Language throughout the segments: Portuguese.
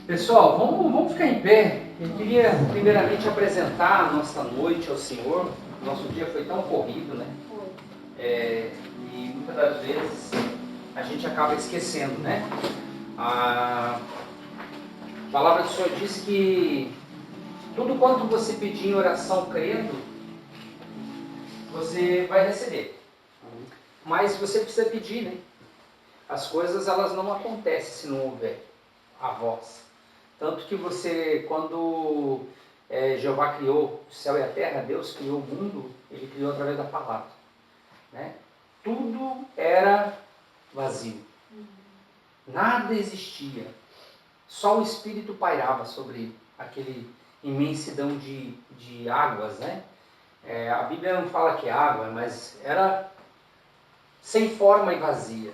Pessoal, vamos ficar em pé. Eu queria primeiramente apresentar a nossa noite ao Senhor. Nosso dia foi tão corrido, né? E muitas das vezes a gente acaba esquecendo, né? A palavra do Senhor diz que tudo quanto você pedir em oração crendo, você vai receber. Mas você precisa pedir, né? As coisas elas não acontecem se não houver a voz. Tanto que você, quando Jeová criou o céu e a terra, Deus criou o mundo, Ele criou através da palavra. Né? Tudo era vazio. Nada existia. Só o Espírito pairava sobre aquele imensidão de águas. Né? A Bíblia não fala que é água, mas era sem forma e vazia.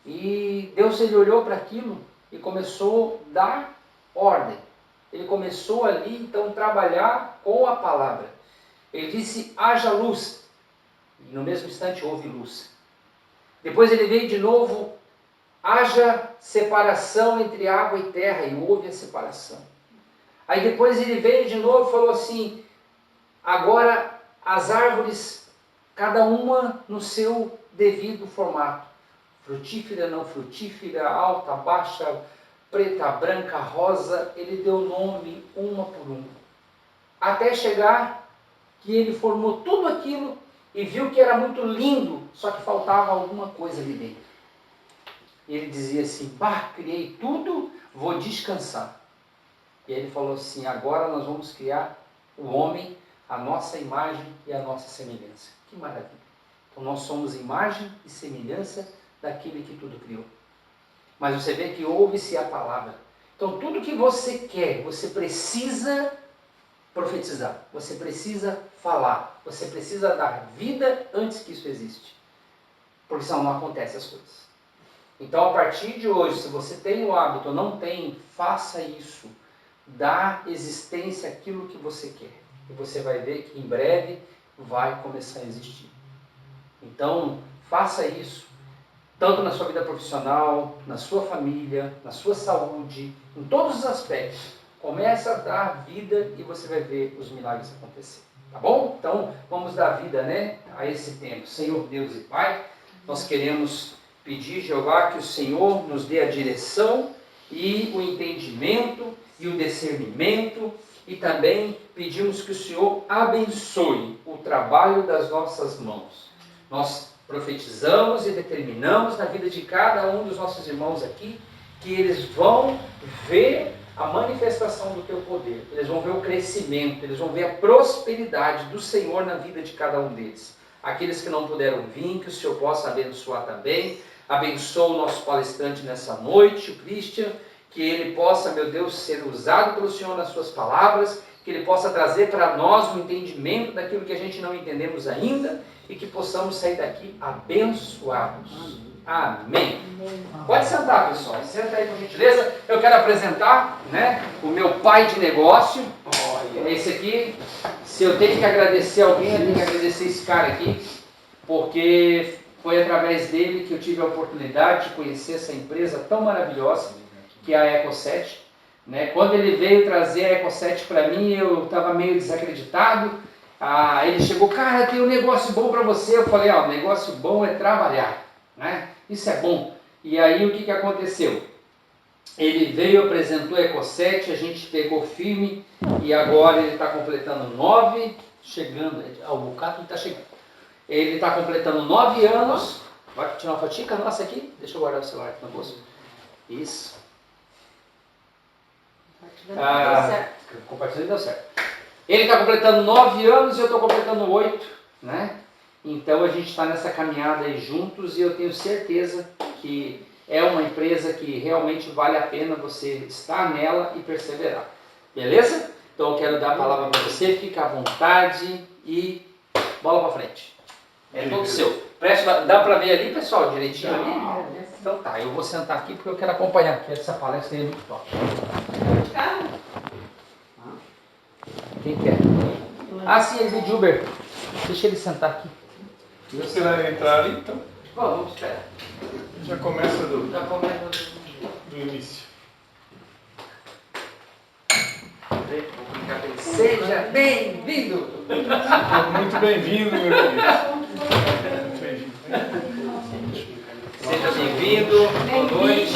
E Deus ele olhou para aquilo e começou a dar ordem. Ele começou ali, então, a trabalhar com a palavra. Ele disse, haja luz. E no mesmo instante houve luz. Depois ele veio de novo, haja separação entre água e terra. E houve a separação. Aí depois ele veio de novo e falou assim, agora as árvores, cada uma no seu devido formato. Frutífera, não frutífera, alta, baixa, preta, branca, rosa, ele deu nome uma por uma. Até chegar que ele formou tudo aquilo e viu que era muito lindo, só que faltava alguma coisa ali dentro. E ele dizia assim, criei tudo, vou descansar. E ele falou assim, agora nós vamos criar o homem, a nossa imagem e a nossa semelhança. Que maravilha! Então nós somos imagem e semelhança daquele que tudo criou. Mas você vê que ouve-se a palavra. Então tudo que você quer, você precisa profetizar. Você precisa falar. Você precisa dar vida antes que isso existe. Porque senão não acontecem as coisas. Então a partir de hoje, se você tem o hábito ou não tem, faça isso. Dá existência àquilo que você quer. E você vai ver que em breve vai começar a existir. Então faça isso. Tanto na sua vida profissional, na sua família, na sua saúde, em todos os aspectos. Começa a dar vida e você vai ver os milagres acontecer. Tá bom? Então, vamos dar vida, né, a esse tempo. Senhor Deus e Pai, nós queremos pedir, Jeová, que o Senhor nos dê a direção e o entendimento e o discernimento. E também pedimos que o Senhor abençoe o trabalho das nossas mãos. Nós profetizamos e determinamos na vida de cada um dos nossos irmãos aqui que eles vão ver a manifestação do teu poder, eles vão ver o crescimento, eles vão ver a prosperidade do Senhor na vida de cada um deles. Aqueles que não puderam vir, que o Senhor possa abençoar também. Abençoa o nosso palestrante nessa noite, o Christian, que ele possa, meu Deus, ser usado pelo Senhor nas suas palavras, que ele possa trazer para nós um entendimento daquilo que a gente não entendemos ainda e que possamos sair daqui abençoados. Amém. Pode sentar, pessoal. Senta aí, por gentileza. Eu quero apresentar, né, o meu pai de negócio. Esse aqui, se eu tenho que agradecer alguém, eu tenho que agradecer esse cara aqui, porque foi através dele que eu tive a oportunidade de conhecer essa empresa tão maravilhosa, que é a Eco7. Né? Quando ele veio trazer a Eco7 para mim, eu estava meio desacreditado. Ele chegou, cara, tem um negócio bom para você. Eu falei, o negócio bom é trabalhar, né? Isso é bom. E aí o que aconteceu? Ele veio, apresentou a Eco7, a gente pegou firme e agora ele está completando 9, chegando, o bocado está chegando. Ele está completando 9 anos. Vai tirar uma fotinha nossa aqui? Deixa eu guardar o celular aqui no bolso. Isso. Compartilhando deu certo. Ele está completando 9 anos e eu estou completando 8, né? Então a gente está nessa caminhada aí juntos e eu tenho certeza que é uma empresa que realmente vale a pena você estar nela e perseverar. Beleza? Então eu quero dar a palavra para você, fica à vontade e bola para frente. É todo seu. Dá para ver ali, pessoal, direitinho ali? Então tá, eu vou sentar aqui porque eu quero acompanhar, porque essa palestra é muito top. Quem quer? Sim, ele veio de Uber. Deixa ele sentar aqui. Você vai entrar ali, então? Vamos esperar. Já começa do início. ver, vou clicar aqui. Seja bem-vindo! Muito bem-vindo, meu querido. Seja bem-vindo, boa noite.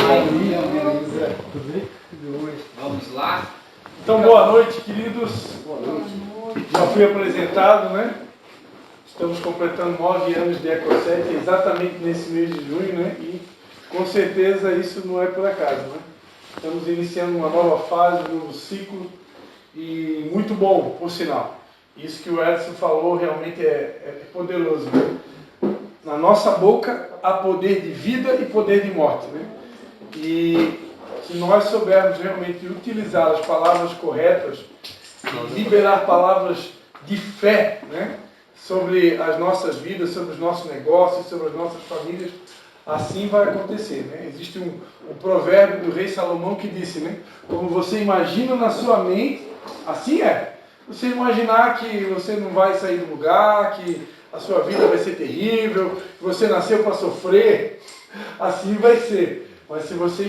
Vamos lá. Então, boa noite, queridos. Já fui apresentado, né? Estamos completando 9 anos de EcoSet exatamente nesse mês de junho, né? E com certeza isso não é por acaso, né? Estamos iniciando uma nova fase, um novo ciclo e muito bom, por sinal. Isso que o Edson falou realmente é poderoso, né? Na nossa boca há poder de vida e poder de morte, né? E se nós soubermos realmente utilizar as palavras corretas e liberar palavras de fé, né? Sobre as nossas vidas, sobre os nossos negócios, sobre as nossas famílias, assim vai acontecer, né? Existe um provérbio do rei Salomão que disse, né? Como você imagina na sua mente, assim é. Você imaginar que você não vai sair do lugar, que a sua vida vai ser terrível, que você nasceu para sofrer, assim vai ser. Mas se você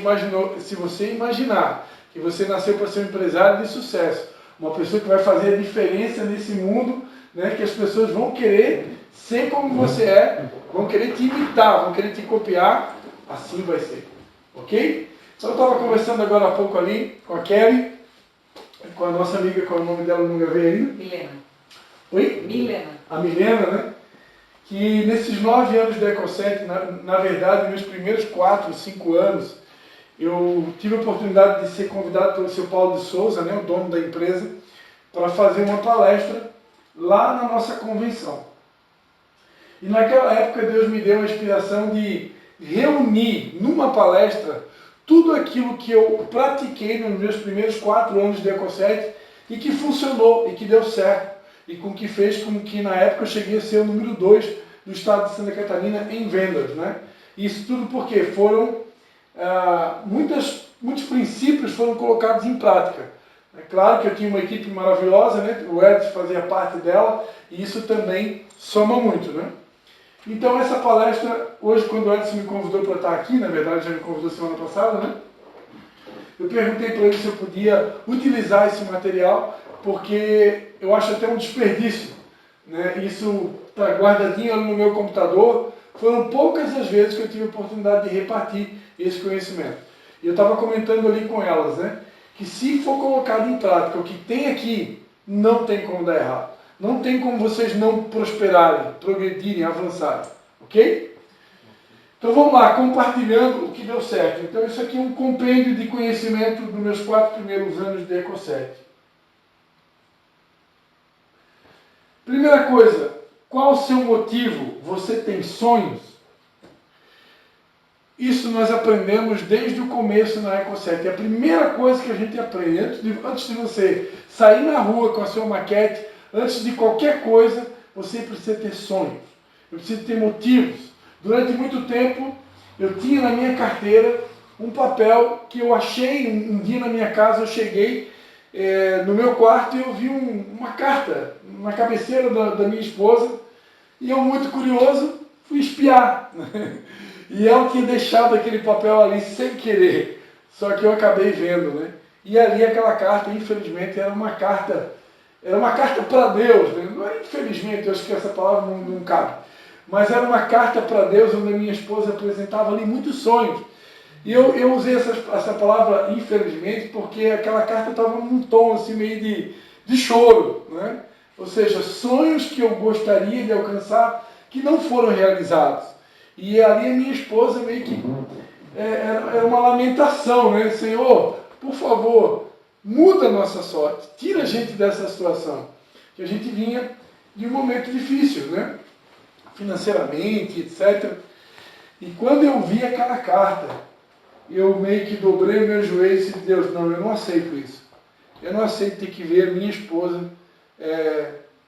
imaginar que você nasceu para ser um empresário de sucesso, uma pessoa que vai fazer a diferença nesse mundo, né, que as pessoas vão querer ser como você é, vão querer te imitar, vão querer te copiar, assim vai ser. Ok? Então eu estava conversando agora há pouco ali com a Kelly, com a nossa amiga, qual é o nome dela, não gravei ainda? Milena. Oi? Milena. A Milena, né? Que nesses 9 anos de EcoSet, na verdade, meus primeiros 4, 5 anos, eu tive a oportunidade de ser convidado pelo seu Paulo de Souza, né, o dono da empresa, para fazer uma palestra lá na nossa convenção. E naquela época Deus me deu a inspiração de reunir numa palestra tudo aquilo que eu pratiquei nos meus primeiros 4 anos de EcoSet e que funcionou e que deu certo e com que fez com que na época eu cheguei a ser o número 2 do estado de Santa Catarina em vendas, né? Isso tudo porque foram muitos princípios foram colocados em prática. É claro que eu tinha uma equipe maravilhosa, né? O Edson fazia parte dela e isso também soma muito, né? Então essa palestra, hoje quando o Edson me convidou para estar aqui, na verdade já me convidou semana passada, né? Eu perguntei para ele se eu podia utilizar esse material, porque eu acho até um desperdício, né? Isso está guardadinho ali no meu computador. Foram poucas as vezes que eu tive a oportunidade de repartir esse conhecimento. E eu estava comentando ali com elas, né? Que se for colocado em prática o que tem aqui, não tem como dar errado. Não tem como vocês não prosperarem, progredirem, avançarem. Ok? Então vamos lá, compartilhando o que deu certo. Então isso aqui é um compêndio de conhecimento dos meus 4 primeiros anos de EcoSet. Primeira coisa, qual o seu motivo? Você tem sonhos? Isso nós aprendemos desde o começo na EcoSet. É a primeira coisa que a gente aprende, antes de você sair na rua com a sua maquete, antes de qualquer coisa, você precisa ter sonhos. Eu preciso ter motivos. Durante muito tempo, eu tinha na minha carteira um papel que eu achei um dia na minha casa. Eu cheguei no meu quarto e eu vi uma carta na cabeceira da minha esposa. E eu, muito curioso, fui espiar. E ela tinha deixado aquele papel ali sem querer. Só que eu acabei vendo, né? E ali aquela carta, infelizmente, era uma carta para Deus, né? Não era infelizmente, eu acho que essa palavra não cabe. Mas era uma carta para Deus, onde a minha esposa apresentava ali muitos sonhos. E eu usei essa palavra infelizmente porque aquela carta estava num tom assim meio de choro, né? Ou seja, sonhos que eu gostaria de alcançar que não foram realizados. E ali a minha esposa meio que era uma lamentação, né? Senhor, por favor, muda a nossa sorte, tira a gente dessa situação. Que a gente vinha de um momento difícil, né? Financeiramente, etc. E quando eu vi aquela carta, eu meio que dobrei o meu joelho e disse, Deus, não, eu não aceito isso. Eu não aceito ter que ver a minha esposa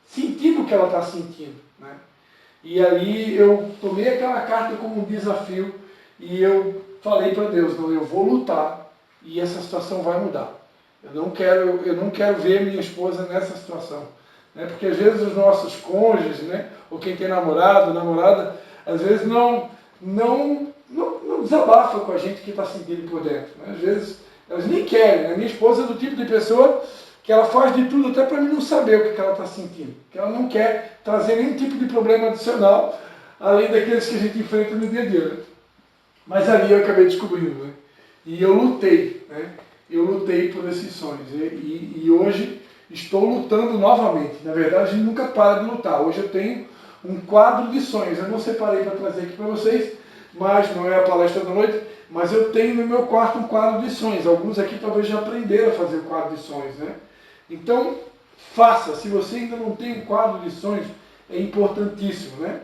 sentindo o que ela está sentindo, né? E aí eu tomei aquela carta como um desafio e eu falei para Deus, não, eu vou lutar e essa situação vai mudar. Eu não quero ver minha esposa nessa situação, né? Porque às vezes os nossos cônjuges, né, ou quem tem namorado, namorada, às vezes não desabafa com a gente que está sentindo por dentro, né? Às vezes elas nem querem, né? Minha esposa é do tipo de pessoa que ela faz de tudo até para mim não saber o que ela está sentindo. Que ela não quer trazer nenhum tipo de problema adicional, além daqueles que a gente enfrenta no dia a dia. Né? Mas ali eu acabei descobrindo. Né? E eu lutei. Né? Eu lutei por esses sonhos. E hoje estou lutando novamente. Na verdade, a gente nunca para de lutar. Hoje eu tenho um quadro de sonhos. Eu não separei para trazer aqui para vocês, mas não é a palestra da noite, mas eu tenho no meu quarto um quadro de sonhos. Alguns aqui talvez já aprenderam a fazer o quadro de sonhos, né? Então, faça. Se você ainda não tem um quadro de sonhos, é importantíssimo, né?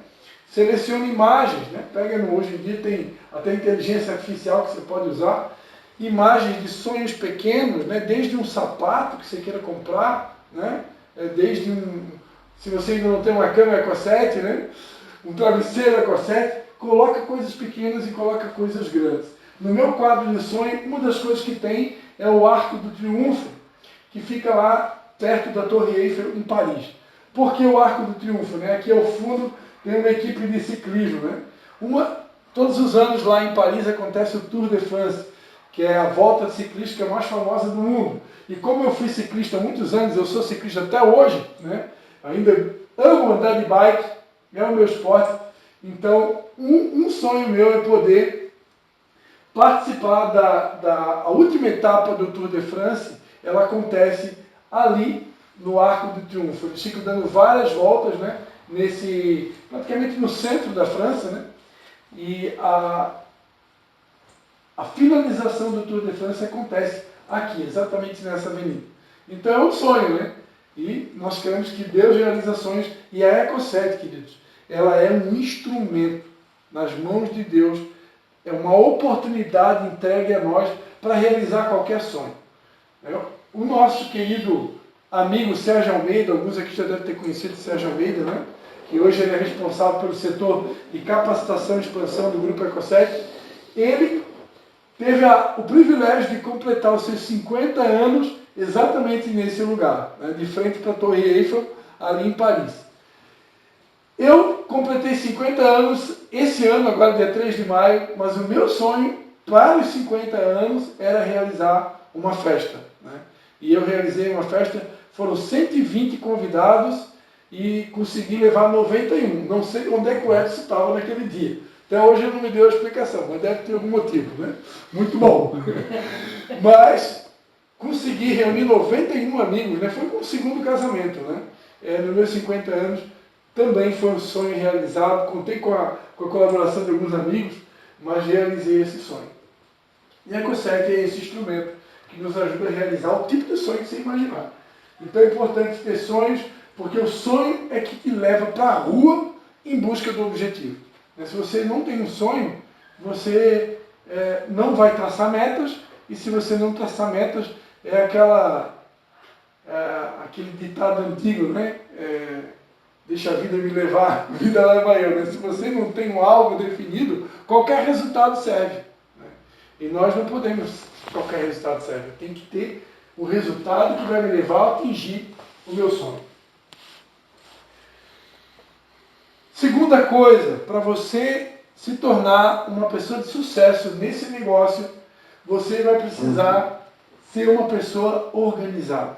Selecione imagens, né? Pega hoje em dia tem até inteligência artificial que você pode usar. Imagens de sonhos pequenos, né? Desde um sapato que você queira comprar, né? Desde se você ainda não tem uma cama EcoSet, né? Um travesseiro EcoSet, coloca coisas pequenas e coloca coisas grandes. No meu quadro de sonho, uma das coisas que tem é o Arco do Triunfo, que fica lá perto da Torre Eiffel, em Paris. Por que o Arco do Triunfo? Né? Aqui ao fundo tem uma equipe de ciclismo. Né? Todos os anos lá em Paris acontece o Tour de France, que é a volta ciclística mais famosa do mundo. E como eu fui ciclista há muitos anos, eu sou ciclista até hoje, né? Ainda amo andar de bike, é o meu esporte. Então, um sonho meu é poder participar a última etapa do Tour de France. Ela acontece ali no Arco do Triunfo. Eles ficam dando várias voltas, né, praticamente no centro da França, né, e a finalização do Tour de France acontece aqui, exatamente nessa avenida. Então é um sonho, né? E nós queremos que Deus realize sonhos, e a EcoSet, queridos, ela é um instrumento nas mãos de Deus, é uma oportunidade entregue a nós para realizar qualquer sonho. O nosso querido amigo Sérgio Almeida, alguns aqui já devem ter conhecido o Sérgio Almeida, né? Que hoje ele é responsável pelo setor de capacitação e expansão do Grupo EcoSet. Ele teve o privilégio de completar os seus 50 anos exatamente nesse lugar, né? De frente para a Torre Eiffel, ali em Paris. Eu completei 50 anos esse ano, agora dia 3 de maio, mas o meu sonho para os 50 anos era realizar uma festa. Né? E eu realizei uma festa, foram 120 convidados e consegui levar 91. Não sei onde é que o Edson estava naquele dia. Até hoje ele não me deu a explicação, mas deve ter algum motivo, né? Muito bom. Mas consegui reunir 91 amigos, né? Foi como o segundo casamento, né? Nos meus 50 anos também foi um sonho realizado, contei com a colaboração de alguns amigos, mas realizei esse sonho. E a EcoSet é esse instrumento que nos ajuda a realizar o tipo de sonho que você imaginar. Então é importante ter sonhos, porque o sonho é que te leva para a rua em busca do objetivo. Se você não tem um sonho, você não vai traçar metas, e se você não traçar metas, é aquele ditado antigo, né? Deixa a vida me levar, a vida leva eu. Né? Se você não tem um alvo definido, qualquer resultado serve. Né? E nós não podemos, qualquer resultado serve. Tem que ter o resultado que vai me levar a atingir o meu sonho. Segunda coisa, para você se tornar uma pessoa de sucesso nesse negócio, você vai precisar ser uma pessoa organizada.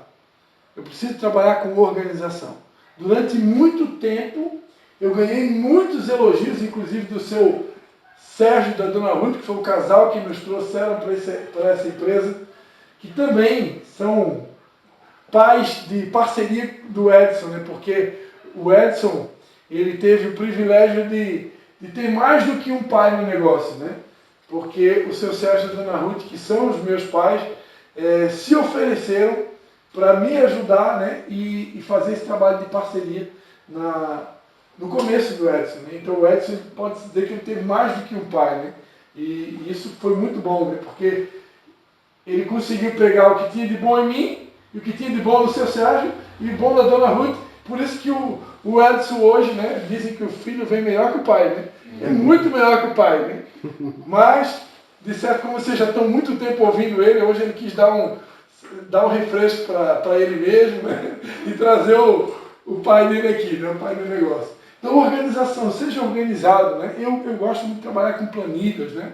Eu preciso trabalhar com organização. Durante muito tempo, eu ganhei muitos elogios, inclusive do seu Sérgio e da Dona Ruth, que foi o casal que nos trouxeram para essa empresa, que também são pais de parceria do Edson, né? Porque o Edson, ele teve o privilégio de ter mais do que um pai no negócio, né? Porque o seu Sérgio e a Dona Ruth, que são os meus pais, se ofereceram para me ajudar, né, e fazer esse trabalho de parceria no começo do Edson. Né? Então o Edson pode dizer que ele teve mais do que um pai, né? E isso foi muito bom, né? Porque ele conseguiu pegar o que tinha de bom em mim, e o que tinha de bom no seu Sérgio, e o bom da Dona Ruth. Por isso que o Edson hoje, né, dizem que o filho vem melhor que o pai, né? É muito melhor que o pai, né? Mas, de certo, como vocês já estão muito tempo ouvindo ele, hoje ele quis dar um refresco para ele mesmo, né? E trazer o pai dele aqui, né? O pai do negócio. Então, organização, seja organizado, né? Eu gosto muito de trabalhar com planilhas, né?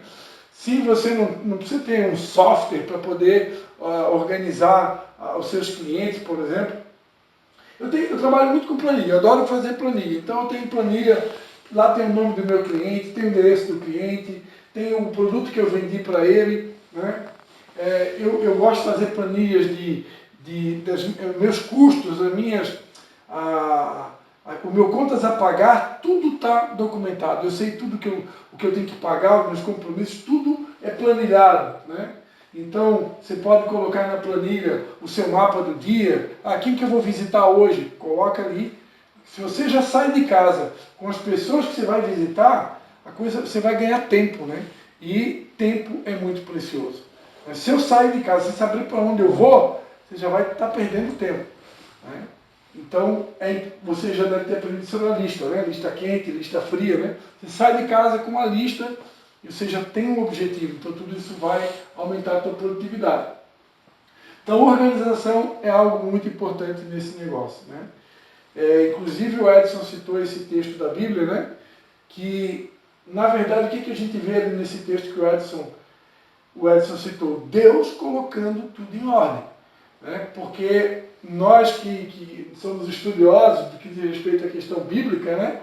Se você não precisa ter um software para poder organizar os seus clientes, por exemplo. Eu trabalho muito com planilha, eu adoro fazer planilha. Então eu tenho planilha, lá tem o nome do meu cliente, tem o endereço do cliente, tem o produto que eu vendi para ele. Né? Eu gosto de fazer planilhas dos meus custos, o meu contas a pagar, tudo está documentado. Eu sei tudo o que eu tenho que pagar, os meus compromissos, tudo é planilhado. Né? Então, você pode colocar na planilha o seu mapa do dia. Quem que eu vou visitar hoje? Coloca ali. Se você já sai de casa com as pessoas que você vai visitar, você vai ganhar tempo, né? E tempo é muito precioso. Mas se eu sair de casa sem saber para onde eu vou, você já vai estar perdendo tempo. Né? Então, você já deve ter aprendido sobre a lista, né? Lista quente, lista fria, né? Você sai de casa com uma lista e você já tem um objetivo. Então, tudo isso vai aumentar a tua produtividade. Então, organização é algo muito importante nesse negócio, né? Inclusive, o Edson citou esse texto da Bíblia, né? Que, na verdade, o que a gente vê ali nesse texto que o Edson citou? Deus colocando tudo em ordem. Né? Porque nós que somos estudiosos do que diz respeito à questão bíblica, né?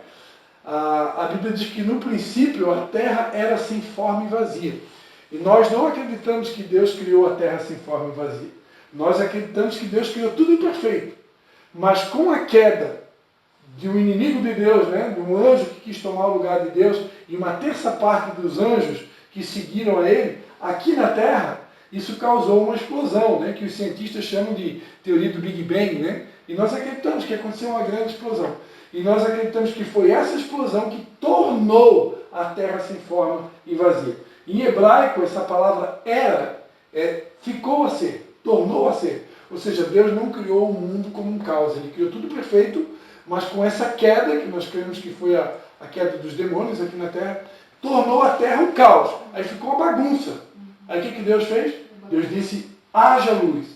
A Bíblia diz que no princípio a terra era sem forma e vazia. E nós não acreditamos que Deus criou a terra sem forma e vazia. Nós acreditamos que Deus criou tudo imperfeito. Mas com a queda de um inimigo de Deus, né? De um anjo que quis tomar o lugar de Deus, e uma terça parte dos anjos que seguiram a ele, aqui na terra, isso causou uma explosão, né? Que os cientistas chamam de teoria do Big Bang, né? E nós acreditamos que aconteceu uma grande explosão. E nós acreditamos que foi essa explosão que tornou a terra sem forma e vazia. Em hebraico, essa palavra era, ficou a ser, tornou a ser. Ou seja, Deus não criou o mundo como um caos. Ele criou tudo perfeito, mas com essa queda, que nós cremos que foi a queda dos demônios aqui na terra, tornou a terra um caos. Aí ficou uma bagunça. Aí o que Deus fez? Deus disse, haja luz.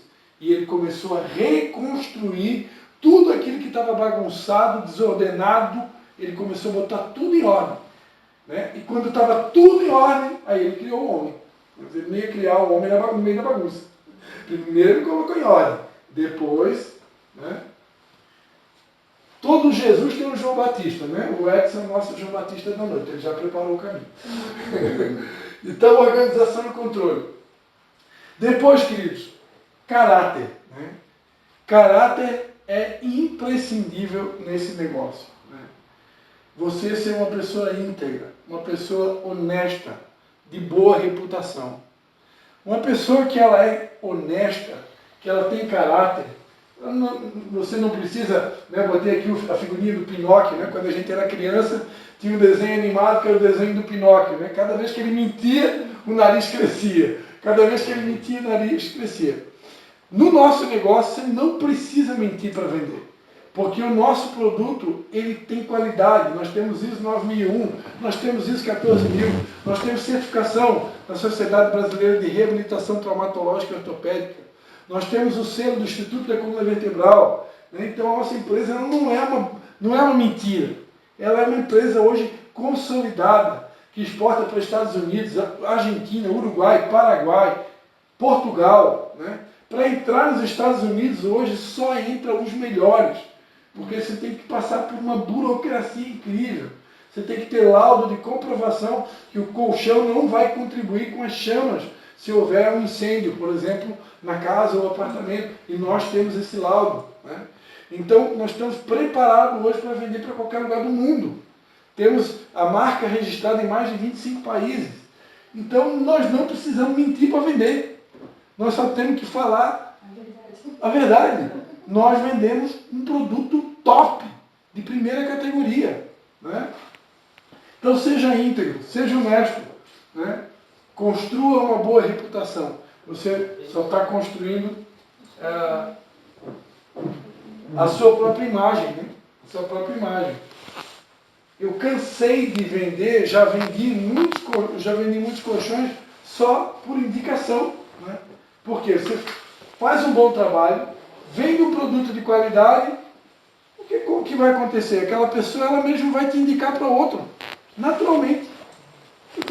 E ele começou a reconstruir tudo aquilo que estava bagunçado, desordenado, ele começou a botar tudo em ordem. Né? E quando estava tudo em ordem, aí ele criou o homem. Ele não ia criar o homem no meio da bagunça. Primeiro ele colocou em ordem. Depois, né? Todo Jesus tem um João Batista, né? O Edson é o nosso João Batista da noite, ele já preparou o caminho. Então, organização e controle. Depois, queridos, caráter. Né? Caráter é imprescindível nesse negócio. Né? Você ser uma pessoa íntegra, uma pessoa honesta, de boa reputação. Uma pessoa que ela é honesta, que ela tem caráter, você não precisa, né, botei aqui a figurinha do Pinóquio, né, quando a gente era criança, tinha um desenho animado que era o desenho do Pinóquio. Né, cada vez que ele mentia, o nariz crescia. Cada vez que ele mentia, o nariz crescia. No nosso negócio, você não precisa mentir para vender. Porque o nosso produto, ele tem qualidade. Nós temos ISO 9001, nós temos ISO 14000, nós temos certificação da Sociedade Brasileira de Reabilitação Traumatológica e Ortopédica. Nós temos o selo do Instituto da Coluna Vertebral. Né? Então a nossa empresa ela não é uma mentira. Ela é uma empresa hoje consolidada, que exporta para os Estados Unidos, Argentina, Uruguai, Paraguai, Portugal. Né? Para entrar nos Estados Unidos hoje só entram os melhores. Porque você tem que passar por uma burocracia incrível. Você tem que ter laudo de comprovação que o colchão não vai contribuir com as chamas se houver um incêndio, por exemplo, na casa ou apartamento. E nós temos esse laudo. Né? Então, nós estamos preparados hoje para vender para qualquer lugar do mundo. Temos a marca registrada em mais de 25 países. Então, nós não precisamos mentir para vender. Nós só temos que falar a verdade. Nós vendemos um produto top, de primeira categoria. Né? Então seja íntegro, seja honesto. Né? Construa uma boa reputação. Você só está construindo a sua própria imagem. Né? A sua própria imagem. Eu cansei de vender, já vendi muitos colchões só por indicação. Né? Porque você faz um bom trabalho, vende um produto de qualidade, o que vai acontecer? Aquela pessoa ela mesmo vai te indicar para outro, naturalmente.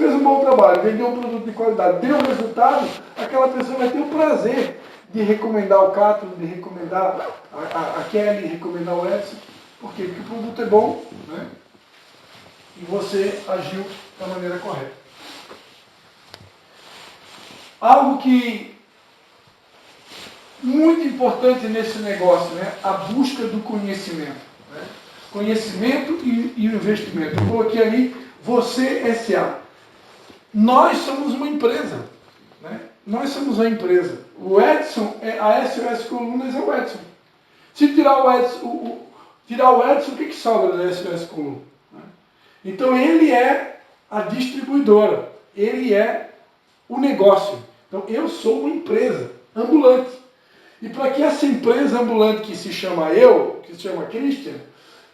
fez um bom trabalho, vendeu um produto de qualidade, deu resultado, aquela pessoa vai ter o prazer de recomendar o Cátulo, de recomendar a Kelly, recomendar o Edson. Por quê? Porque o produto é bom, né? E você agiu da maneira correta. Algo que muito importante nesse negócio, né? A busca do conhecimento. Né? Conhecimento e o investimento. Eu coloquei ali, você SA. Nós somos uma empresa. Né? Nós somos uma empresa. O Edson, a SOS Colunas é o Edson. Se tirar o Edson, o que sobra da SOS Colunas? Né? Então ele é a distribuidora. Ele é o negócio. Então eu sou uma empresa ambulante. E para que essa empresa ambulante que se chama que se chama Christian,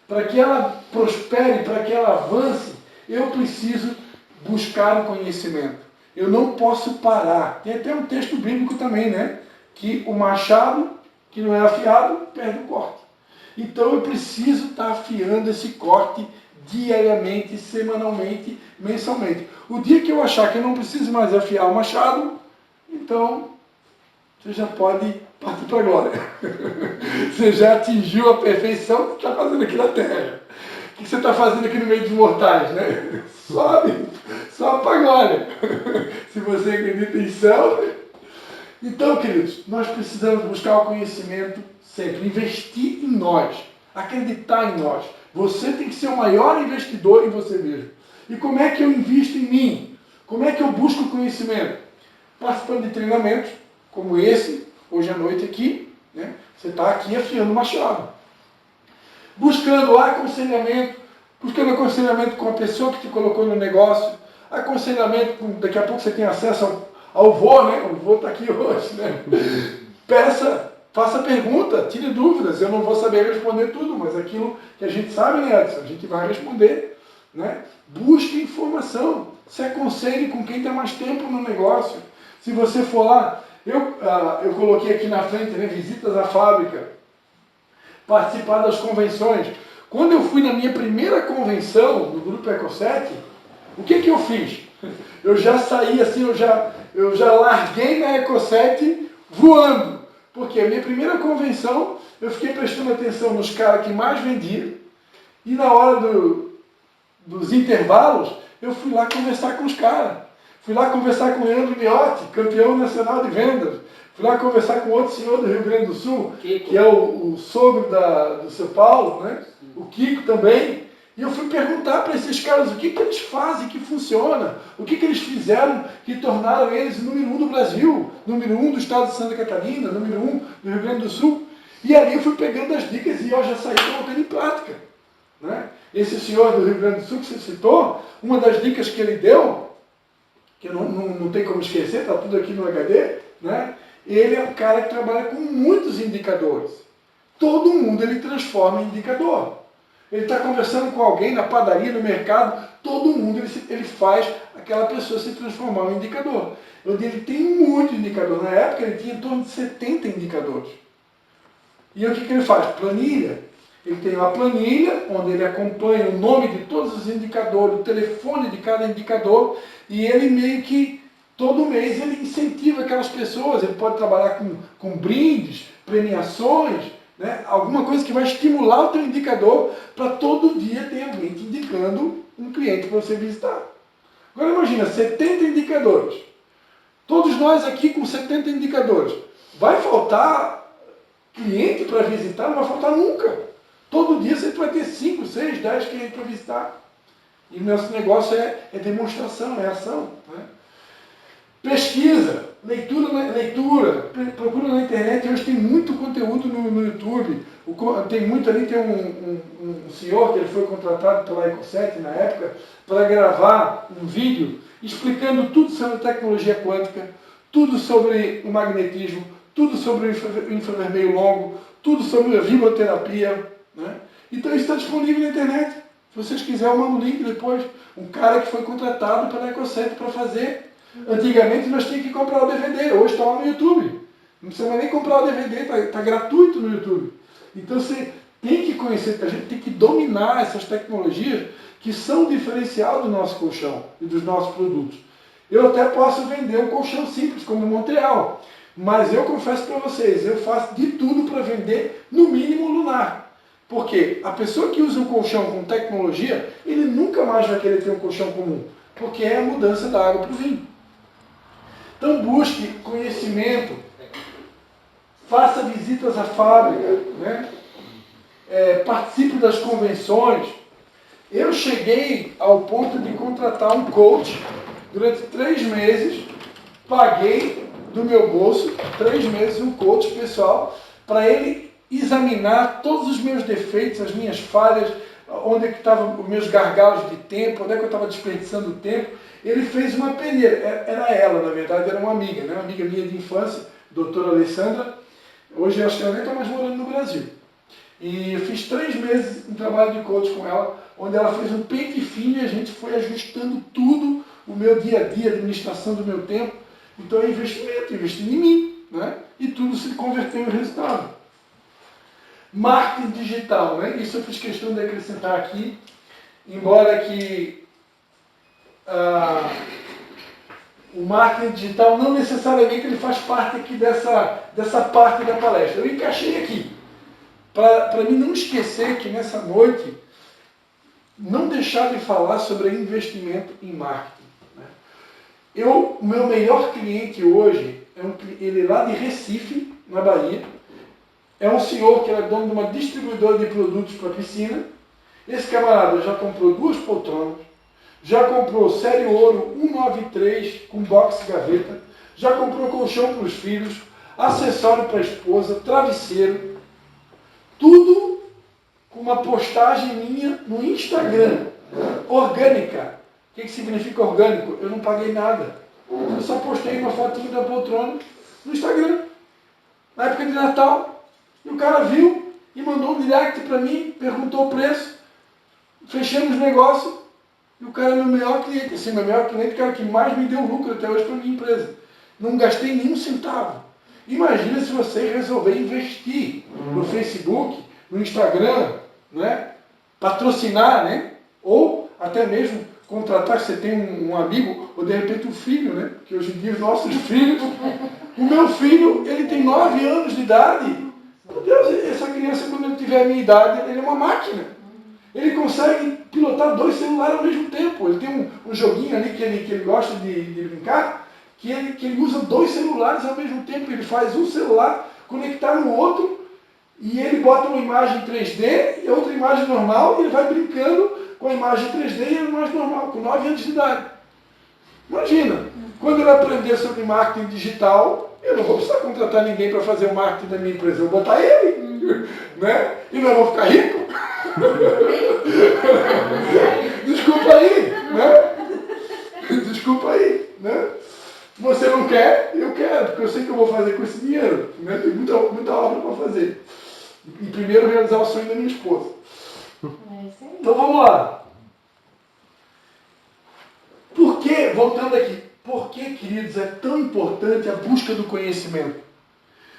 para que ela prospere, para que ela avance, eu preciso buscar o conhecimento. Eu não posso parar. Tem até um texto bíblico também, né? Que o machado que não é afiado perde o corte. Então eu preciso estar afiando esse corte diariamente, semanalmente, mensalmente. O dia que eu achar que eu não preciso mais afiar o machado, então você já pode partir para a glória. Você já atingiu a perfeição que está fazendo aqui na Terra. O que você está fazendo aqui no meio dos mortais, né? Sobe, sobe para a glória. Se você acredita em céu. Então, queridos, nós precisamos buscar o conhecimento sempre, investir em nós, acreditar em nós. Você tem que ser o maior investidor em você mesmo. E como é que eu invisto em mim? Como é que eu busco o conhecimento? Participando de treinamentos, como esse, hoje à noite aqui, né? Você está aqui afiando o machado. Buscando aconselhamento com a pessoa que te colocou no negócio, aconselhamento com, daqui a pouco você tem acesso ao vô, né? O vô está aqui hoje, né? Faça pergunta, tire dúvidas. Eu não vou saber responder tudo, mas aquilo que a gente sabe, né, Edson? A gente vai responder, né? Busque informação, se aconselhe com quem tem mais tempo no negócio. Se você for lá, eu coloquei aqui na frente, né, visitas à fábrica, participar das convenções. Quando eu fui na minha primeira convenção, no Grupo Eco7, o que eu fiz? Eu já saí assim, eu já larguei na Eco7 voando. Porque a minha primeira convenção, eu fiquei prestando atenção nos caras que mais vendiam, e na hora dos intervalos, eu fui lá conversar com os caras. Fui lá conversar com o Leandro Miotti, campeão nacional de vendas. Fui lá conversar com outro senhor do Rio Grande do Sul, que é o sogro do seu Paulo, né? O Kiko também. E eu fui perguntar para esses caras o que eles fazem que funciona, o que eles fizeram que tornaram eles número 1 do Brasil, número 1 do estado de Santa Catarina, número 1 do Rio Grande do Sul. E ali eu fui pegando as dicas e eu já saí colocando em prática. Né? Esse senhor do Rio Grande do Sul que você citou, uma das dicas que ele deu, que eu não tem como esquecer, está tudo aqui no HD, né? Ele é um cara que trabalha com muitos indicadores. Todo mundo ele transforma em indicador. Ele está conversando com alguém na padaria, no mercado, todo mundo ele faz aquela pessoa se transformar em um indicador. Ele tem muito indicador. Na época ele tinha em torno de 70 indicadores. E o que ele faz? Planilha. Ele tem uma planilha onde ele acompanha o nome de todos os indicadores, o telefone de cada indicador, e ele meio que, todo mês, ele incentiva aquelas pessoas. Ele pode trabalhar com brindes, premiações, né? Alguma coisa que vai estimular o teu indicador para todo dia ter alguém te indicando um cliente para você visitar. Agora imagina, 70 indicadores. Todos nós aqui com 70 indicadores. Vai faltar cliente para visitar? Não vai faltar nunca. Todo dia você vai ter 5, 6, 10 clientes para visitar. E o nosso negócio é demonstração, é ação. Né? Pesquisa, leitura. Procura na internet, hoje tem muito conteúdo no YouTube. Tem muito ali, tem um senhor que ele foi contratado pela Eco7 na época para gravar um vídeo explicando tudo sobre tecnologia quântica, tudo sobre o magnetismo, tudo sobre o infravermelho longo, tudo sobre a vibroterapia. Né? Então isso está disponível na internet. Se vocês quiserem, eu mando o link depois. Um cara que foi contratado pela Eco7 para fazer. Antigamente nós tínhamos que comprar o DVD, hoje está lá no YouTube. Não precisa nem comprar o DVD, está gratuito no YouTube. Então você tem que conhecer, a gente tem que dominar essas tecnologias que são o diferencial do nosso colchão e dos nossos produtos. Eu até posso vender um colchão simples, como o Montreal, mas eu confesso para vocês, eu faço de tudo para vender, no mínimo, lunar. Porque a pessoa que usa um colchão com tecnologia, ele nunca mais vai querer ter um colchão comum, porque é a mudança da água para o vinho. Então busque conhecimento, faça visitas à fábrica, né? Participe das convenções. Eu cheguei ao ponto de contratar um coach durante 3 meses, paguei do meu bolso 3 meses um coach pessoal para ele examinar todos os meus defeitos, as minhas falhas, onde é que estavam os meus gargalos de tempo, onde é que eu estava desperdiçando tempo. Ele fez uma peneira, era ela, na verdade, era uma amiga, né? Uma amiga minha de infância, doutora Alessandra. Hoje eu acho que ela nem está mais morando no Brasil. E eu fiz 3 meses de trabalho de coach com ela, onde ela fez um pente fino e a gente foi ajustando tudo, o meu dia a dia, a administração do meu tempo. Então é investimento, investindo em mim, né? E tudo se converteu em resultado. Marketing digital, né? Isso eu fiz questão de acrescentar aqui, embora que o marketing digital não necessariamente ele faz parte aqui dessa parte da palestra. Eu encaixei aqui, para mim não esquecer que nessa noite, não deixar de falar sobre investimento em marketing. Né? O meu melhor cliente hoje, ele é lá de Recife, na Bahia, é um senhor que é dono de uma distribuidora de produtos para piscina. Esse camarada já comprou 2 poltronas, já comprou série ouro 193 com box gaveta, já comprou colchão para os filhos, acessório para a esposa, travesseiro, tudo com uma postagem minha no Instagram, orgânica. O que significa orgânico? Eu não paguei nada. Eu só postei uma fotinha da poltrona no Instagram, na época de Natal. E o cara viu e mandou um direct para mim, perguntou o preço, fechamos o negócio, e o cara é meu melhor cliente. Assim, meu melhor cliente, o cara que mais me deu lucro até hoje para a minha empresa. Não gastei nenhum centavo. Imagina se você resolver investir no Facebook, no Instagram, né? Patrocinar, né? Ou até mesmo contratar, se você tem um amigo, ou de repente um filho, né? Porque hoje em dia os nossos filhos, o meu filho, ele tem 9 anos de idade. Meu Deus, essa criança, quando ele tiver a minha idade, ele é uma máquina. Ele consegue pilotar 2 celulares ao mesmo tempo. Ele tem um joguinho ali que ele gosta de brincar, que ele usa 2 celulares ao mesmo tempo. Ele faz um celular conectar no outro, e ele bota uma imagem 3D e outra imagem normal, e ele vai brincando com a imagem 3D e a imagem normal, com 9 anos de idade. Imagina, quando ele aprender sobre marketing digital, eu não vou precisar contratar ninguém para fazer o marketing da minha empresa, eu vou botar ele, né? E nós vamos ficar ricos. Desculpa aí, né? Desculpa aí, né? Você não quer, eu quero, porque eu sei que eu vou fazer com esse dinheiro, né? Tem muita obra para fazer. E primeiro realizar o sonho da minha esposa. Então vamos lá. Por que, voltando aqui, por que, queridos, é tão importante a busca do conhecimento?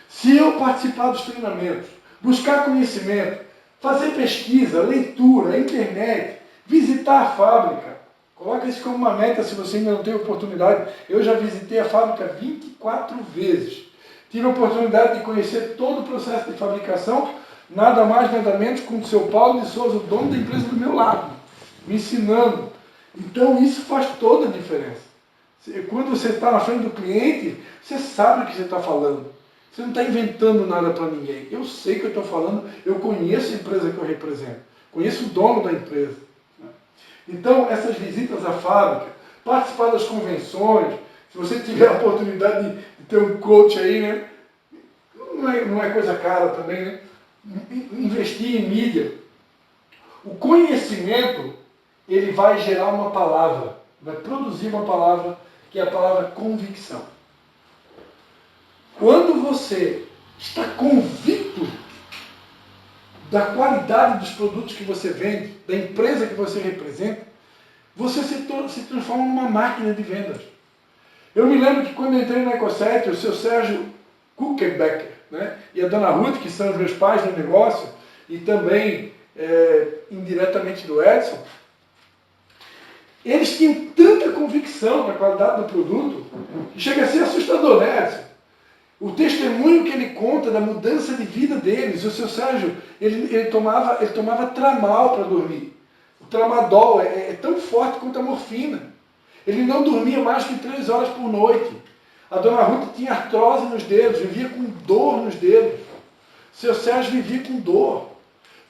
Se eu participar dos treinamentos, buscar conhecimento, fazer pesquisa, leitura, internet, visitar a fábrica, coloca isso como uma meta se você ainda não tem oportunidade. Eu já visitei a fábrica 24 vezes. Tive a oportunidade de conhecer todo o processo de fabricação, nada mais, nada menos, com o seu Paulo de Souza, o dono da empresa do meu lado, me ensinando. Então isso faz toda a diferença. Quando você está na frente do cliente, você sabe o que você está falando. Você não está inventando nada para ninguém. Eu sei o que eu estou falando, eu conheço a empresa que eu represento, conheço o dono da empresa. Então, essas visitas à fábrica, participar das convenções, se você tiver a oportunidade de ter um coach aí, né? Não é coisa cara também, né? Investir em mídia. O conhecimento, ele vai gerar uma palavra, vai produzir uma palavra, que é a palavra convicção. Quando você está convicto da qualidade dos produtos que você vende, da empresa que você representa, você se transforma numa máquina de vendas. Eu me lembro que quando eu entrei na Eco7, o seu Sérgio Kuchenbecker, né, e a dona Ruth, que são os meus pais no negócio, e também indiretamente do Edson, eles tinham tanta convicção na qualidade do produto que chega a ser assustador, né, Edson? O testemunho que ele conta da mudança de vida deles, o seu Sérgio, ele tomava tramal para dormir. O tramadol é tão forte quanto a morfina. Ele não dormia mais que 3 horas por noite. A dona Ruth tinha artrose nos dedos, vivia com dor nos dedos. O seu Sérgio vivia com dor.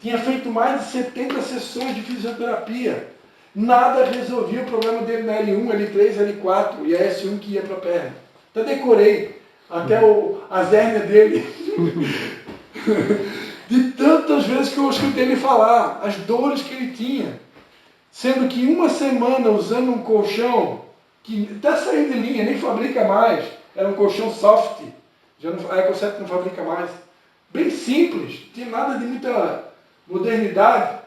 Tinha feito mais de 70 sessões de fisioterapia. Nada resolvia o problema dele na L1, L3, L4 e a S1 que ia para a perna. Até decorei. Até as hérnias dele. De tantas vezes que eu escutei ele falar, as dores que ele tinha. Sendo que uma semana usando um colchão, que até saiu de linha, nem fabrica mais, era um colchão soft, a EcoSet não fabrica mais. Bem simples, não tinha nada de muita modernidade.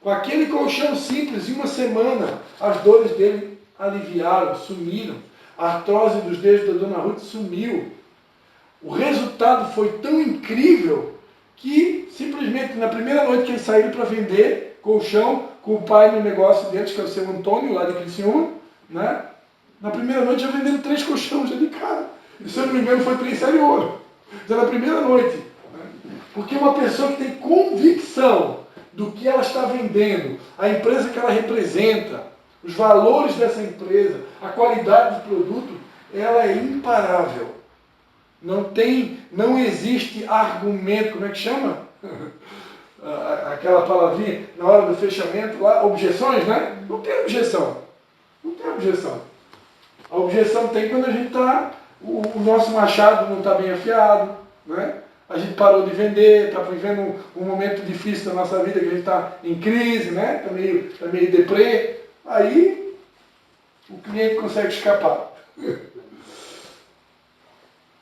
Com aquele colchão simples, em uma semana, as dores dele aliviaram, sumiram. A artrose dos dedos da dona Ruth sumiu. O resultado foi tão incrível que simplesmente na primeira noite que eles saíram para vender colchão com o pai no negócio deles, que é o seu Antônio, lá de Criciúma, né? Na primeira noite já venderam 3 colchões já de cara. E se eu não me engano foi 3 série ouro. Já na primeira noite. Né? Porque uma pessoa que tem convicção do que ela está vendendo, a empresa que ela representa, os valores dessa empresa, a qualidade do produto, ela é imparável. Não existe argumento, como é que chama? Aquela palavrinha na hora do fechamento lá, objeções, né? Não tem objeção. Não tem objeção. A objeção tem quando a gente está, o nosso machado não está bem afiado, né? A gente parou de vender, está vivendo um momento difícil da nossa vida, que a gente está em crise, né? Está meio deprê. Aí o cliente consegue escapar.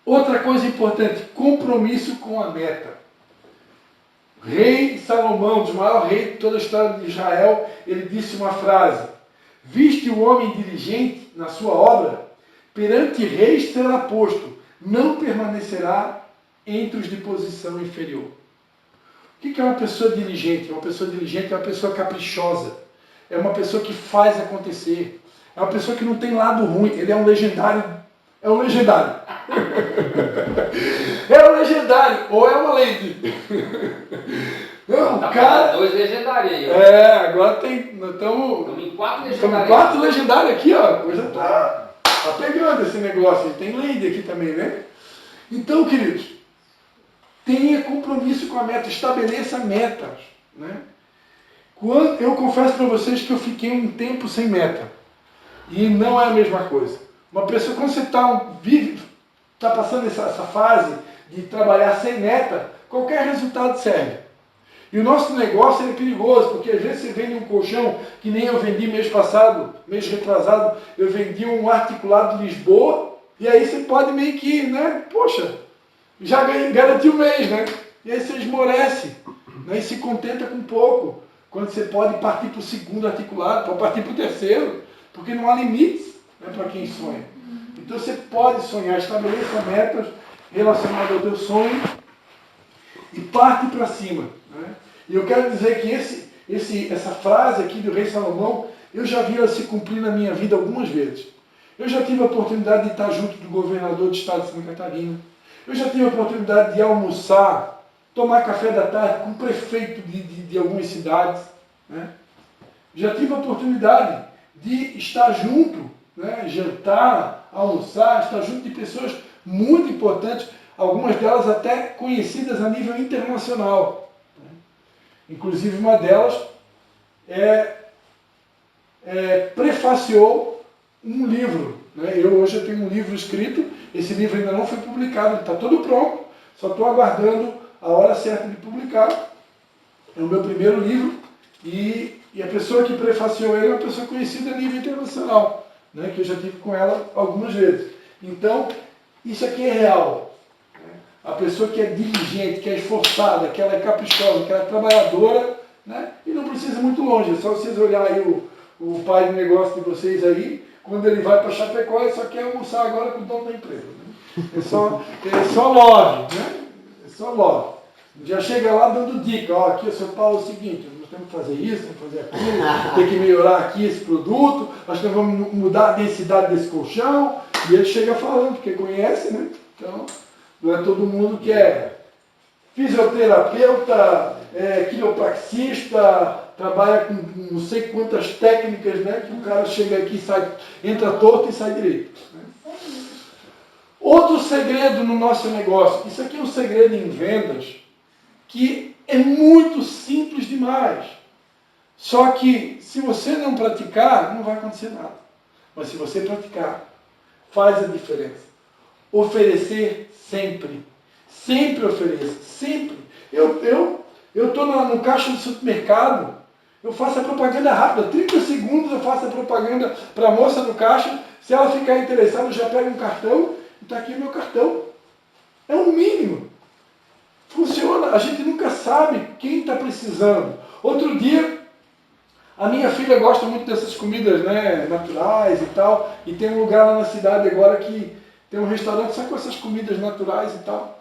Outra coisa importante, compromisso com a meta. O rei Salomão, o maior rei de toda a história de Israel, ele disse uma frase: viste o homem diligente na sua obra, perante reis será posto, não permanecerá entre os de posição inferior. O que é uma pessoa diligente? Uma pessoa diligente é uma pessoa caprichosa, é uma pessoa que faz acontecer, é uma pessoa que não tem lado ruim, ele é um legendário. É um legendário. É um legendário, ou é uma lady. Não, tá, o cara... 2 legendários aí. Agora tem... Nós estamos em 4 legendários. Estamos em 4 legendários aqui, ó. A coisa tá pegando esse negócio. Tem lady aqui também, né? Então, queridos, tenha compromisso com a meta, estabeleça metas, né? Eu confesso para vocês que eu fiquei um tempo sem meta. E não é a mesma coisa. Uma pessoa, quando você está passando essa fase de trabalhar sem meta, qualquer resultado serve. E o nosso negócio é perigoso, porque às vezes você vende um colchão, que nem eu vendi mês passado, mês retrasado, eu vendi um articulado de Lisboa, e aí você pode meio que, né, poxa, já garantiu o mês, né? E aí você esmorece, né, e se contenta com pouco, quando você pode partir para o segundo articulado, pode partir para o terceiro, porque não há limites, né, para quem sonha. Então você pode sonhar, estabeleça metas relacionadas ao teu sonho e parte para cima. Né? E eu quero dizer que essa frase aqui do rei Salomão, eu já vi ela se cumprir na minha vida algumas vezes. Eu já tive a oportunidade de estar junto do governador do estado de Santa Catarina. Eu já tive a oportunidade de almoçar, tomar café da tarde com o prefeito de algumas cidades. Né? Já tive a oportunidade de estar junto, né? Jantar, almoçar, estar junto de pessoas muito importantes, algumas delas até conhecidas a nível internacional. Inclusive uma delas prefaciou um livro. Né? Hoje eu tenho um livro escrito, esse livro ainda não foi publicado, está todo pronto, só estou aguardando a hora certa de publicar. É o meu primeiro livro e a pessoa que prefaciou ele é uma pessoa conhecida a nível internacional, né? Que eu já tive com ela algumas vezes. Então, isso aqui é real. Né? A pessoa que é diligente, que é esforçada, que ela é caprichosa, que ela é trabalhadora, né? E não precisa ir muito longe, é só vocês olharem aí o pai de negócio de vocês aí, quando ele vai para Chapecó, ele só quer almoçar agora com o dono da empresa. Né? É só love, né? É só love. Já chega lá dando dica, ó, aqui, seu Paulo, é o seguinte, nós temos que fazer isso, temos que fazer aquilo, tem que melhorar aqui esse produto, nós vamos mudar a densidade desse colchão, e ele chega falando, porque conhece, né? Então, não é todo mundo que é fisioterapeuta, quiropraxista, trabalha com não sei quantas técnicas, né? Que o cara chega aqui, entra torto e sai direito. Né? Outro segredo no nosso negócio, isso aqui é um segredo em vendas, que é muito simples demais. Só que se você não praticar, não vai acontecer nada. Mas se você praticar, faz a diferença. Oferecer sempre. Sempre ofereça. Sempre. Eu estou no caixa do supermercado, eu faço a propaganda rápida. 30 segundos eu faço a propaganda para a moça do caixa. Se ela ficar interessada, eu já pego um cartão e está aqui o meu cartão. É o mínimo. Funciona. A gente nunca sabe quem está precisando. Outro dia, a minha filha gosta muito dessas comidas, né, naturais e tal, e tem um lugar lá na cidade agora que tem um restaurante só com essas comidas naturais e tal.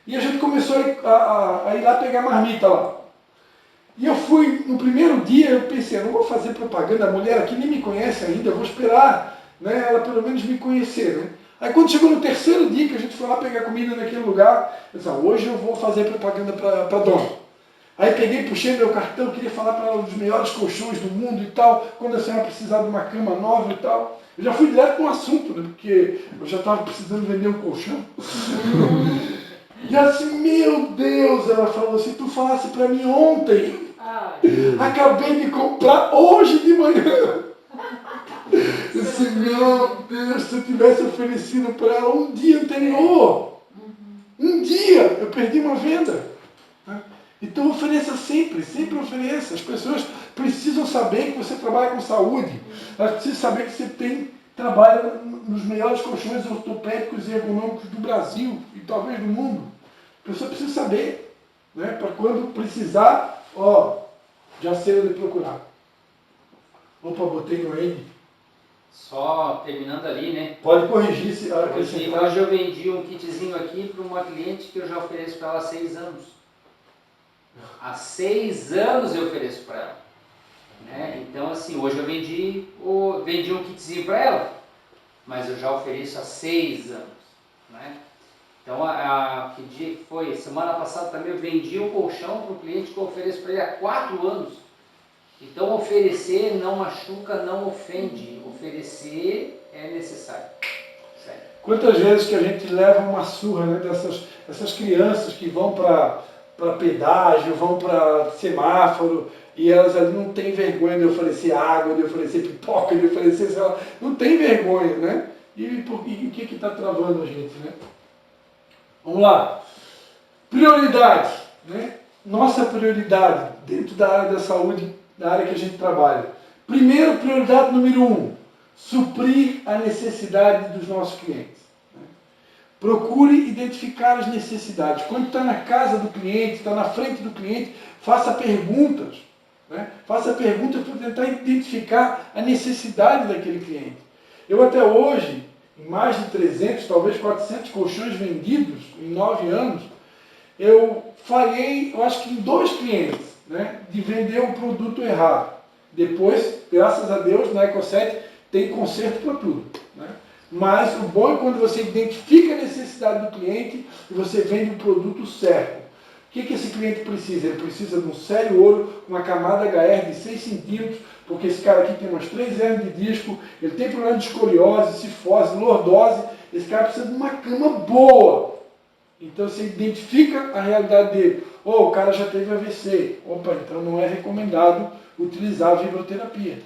E a gente começou a ir lá pegar marmita lá. E eu fui, no primeiro dia, eu pensei, eu não vou fazer propaganda, a mulher aqui nem me conhece ainda, eu vou esperar, né, ela pelo menos me conhecer, né. Aí quando chegou no terceiro dia que a gente foi lá pegar comida naquele lugar, eu disse, hoje eu vou fazer propaganda para a dona. Aí peguei, puxei meu cartão, queria falar para ela dos melhores colchões do mundo e tal, quando a senhora precisar de uma cama nova e tal. Eu já fui direto com o assunto, né, porque eu já estava precisando vender um colchão. E assim, meu Deus, ela falou, se tu falasse para mim ontem, acabei de comprar hoje de manhã. Eu disse, meu Deus, se eu tivesse oferecido para ela um dia anterior, um dia, eu perdi uma venda. Então ofereça sempre, sempre ofereça. As pessoas precisam saber que você trabalha com saúde. Elas precisam saber que você trabalha nos melhores colchões ortopédicos e ergonômicos do Brasil e talvez do mundo. A pessoa precisa saber, né? Para quando precisar, já sei onde procurar. Opa, botei no N. Só terminando ali, né? Pode corrigir se Hoje eu vendi um kitzinho aqui para uma cliente que eu já ofereço para ela há 6 anos. Há 6 anos eu ofereço para ela. Né? Então, assim, hoje eu vendi um kitzinho para ela, mas eu já ofereço há 6 anos. Né? Então, que dia que foi? Semana passada também eu vendi um colchão para um cliente que eu ofereço para ele há 4 anos. Então, oferecer não machuca, não ofende. Oferecer é necessário. Sério. Quantas vezes que a gente leva uma surra, né, dessas crianças que vão para pedágio, vão para semáforo, e elas ali não têm vergonha de oferecer água, de oferecer pipoca, de oferecer, sei lá, não tem vergonha, né? E o que está travando a gente, né? Vamos lá. Prioridade, né? Nossa prioridade dentro da área da saúde, da área que a gente trabalha. Primeiro, prioridade número 1, suprir a necessidade dos nossos clientes. Procure identificar as necessidades. Quando está na casa do cliente, está na frente do cliente, faça perguntas. Né? Faça perguntas para tentar identificar a necessidade daquele cliente. Eu até hoje, em mais de 300, talvez 400 colchões vendidos em 9 anos, eu falhei, eu acho que em 2 clientes, né, de vender um produto errado. Depois, graças a Deus, na Eco7 tem conserto para tudo. Né? Mas o bom é quando você identifica a necessidade do cliente e você vende o produto certo. O que esse cliente precisa? Ele precisa de um sério ouro, uma camada HR de 6 centímetros, porque esse cara aqui tem umas 3 hernias de disco, ele tem problema de escoliose, cifose, lordose, esse cara precisa de uma cama boa. Então você identifica a realidade dele. O cara já teve AVC. Opa, então não é recomendado utilizar a vibroterapia.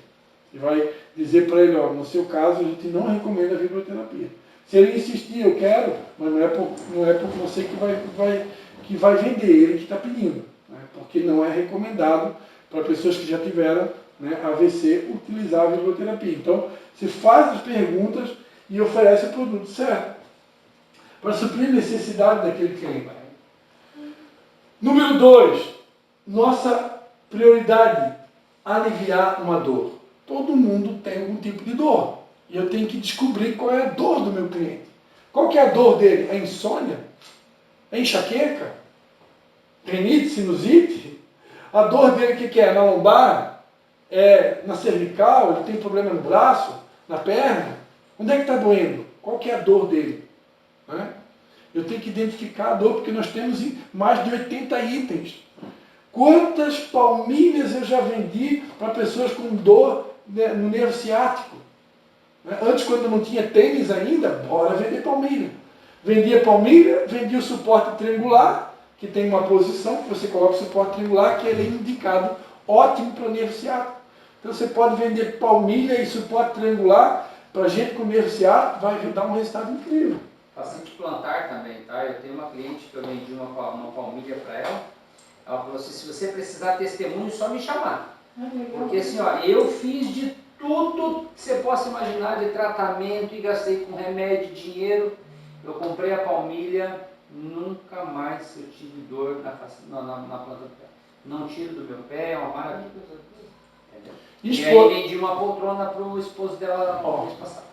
E vai dizer para ele, no seu caso a gente não recomenda a vibroterapia. Se ele insistir, eu quero, mas não é por você que vai vender, ele que está pedindo. Né? Porque não é recomendado para pessoas que já tiveram, né, AVC utilizar a vibroterapia. Então, você faz as perguntas e oferece o produto certo, para suprir a necessidade daquele cliente. Número 2, nossa prioridade, aliviar uma dor. Todo mundo tem algum tipo de dor. E eu tenho que descobrir qual é a dor do meu cliente. Qual que é a dor dele? É insônia? É enxaqueca? rinite, sinusite, a dor dele que é? Na lombar, é na cervical, ele tem problema no braço, na perna. Onde é que está doendo? Qual que é a dor dele? Né? Eu tenho que identificar a dor, porque nós temos mais de 80 itens. Quantas palmilhas eu já vendi para pessoas com dor, né, no nervo ciático? Né? Antes, quando não tinha tênis ainda, bora vender palmilha. Vendia palmilha, vendia o suporte triangular, que tem uma posição que você coloca o suporte triangular, que ele é indicado ótimo para o nervo ciático. Então você pode vender palmilha e suporte triangular para gente com nervo ciático, vai dar um resultado incrível. Paciente plantar também, tá? Eu tenho uma cliente que eu vendi uma palmilha para ela. Ela falou assim, se você precisar de testemunho, só me chamar. Porque assim, ó, eu fiz de tudo que você possa imaginar de tratamento e gastei com remédio, dinheiro. Eu comprei a palmilha, nunca mais eu tive dor na planta do pé. Não tiro do meu pé, é uma maravilha. Entendeu? E aí vendi uma poltrona para o esposo dela no mês passado.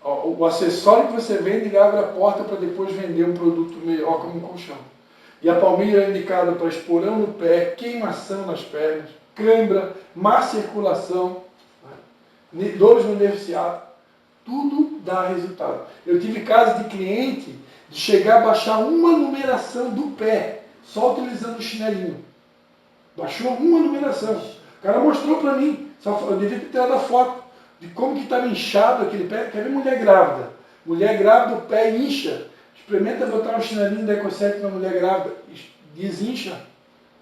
O acessório que você vende, ele abre a porta para depois vender um produto melhor como um colchão. E a palmilha é indicada para esporão no pé, queimação nas pernas, cãibra, má circulação, dores no nervo ciático. Tudo dá resultado. Eu tive casos de cliente de chegar a baixar uma numeração do pé, só utilizando o chinelinho. Baixou uma numeração. O cara mostrou para mim, eu devia ter tirado a foto de como que estava inchado aquele pé. Quer ver mulher grávida? Mulher grávida, o pé incha. Experimenta botar um chinelinho da Ecosec na mulher grávida. Desincha.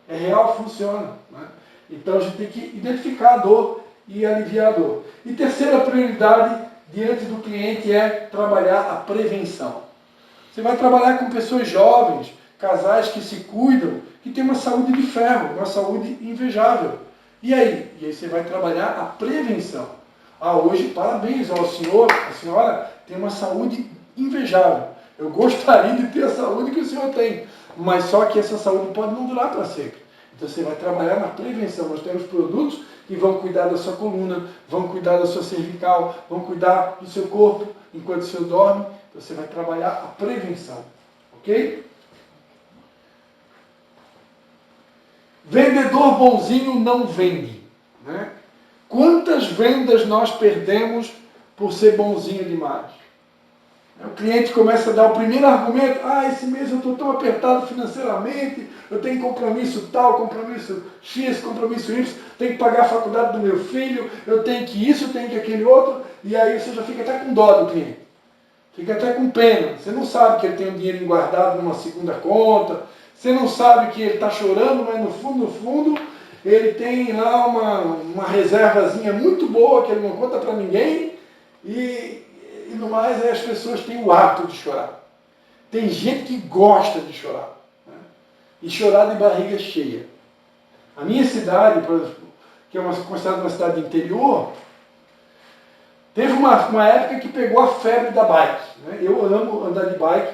É real, funciona. Né? Então a gente tem que identificar a dor e aliviar a dor. E terceira prioridade diante do cliente é trabalhar a prevenção. Você vai trabalhar com pessoas jovens, casais que se cuidam, que têm uma saúde de ferro, uma saúde invejável. E aí? E aí você vai trabalhar a prevenção. Ah, hoje, parabéns ao senhor, a senhora tem uma saúde invejável. Eu gostaria de ter a saúde que o senhor tem, mas só que essa saúde pode não durar para sempre. Então você vai trabalhar na prevenção. Nós temos produtos que vão cuidar da sua coluna, vão cuidar da sua cervical, vão cuidar do seu corpo enquanto o senhor dorme. Então você vai trabalhar a prevenção. Ok? Vendedor bonzinho não vende. Né? Quantas vendas nós perdemos por ser bonzinho demais? O cliente começa a dar o primeiro argumento, esse mês eu estou tão apertado financeiramente, eu tenho compromisso tal, compromisso X, compromisso Y, tenho que pagar a faculdade do meu filho, eu tenho que isso, eu tenho que aquele outro, e aí você já fica até com dó do cliente. Fica até com pena. Você não sabe que ele tem um dinheiro guardado numa segunda conta, você não sabe que ele está chorando, mas no fundo, ele tem lá uma reservazinha muito boa que ele não conta para ninguém, e no mais as pessoas têm o hábito de chorar. Tem gente que gosta de chorar. Né? E chorar de barriga cheia. A minha cidade, que é considerada uma cidade de interior, teve uma época que pegou a febre da bike. Né? Eu amo andar de bike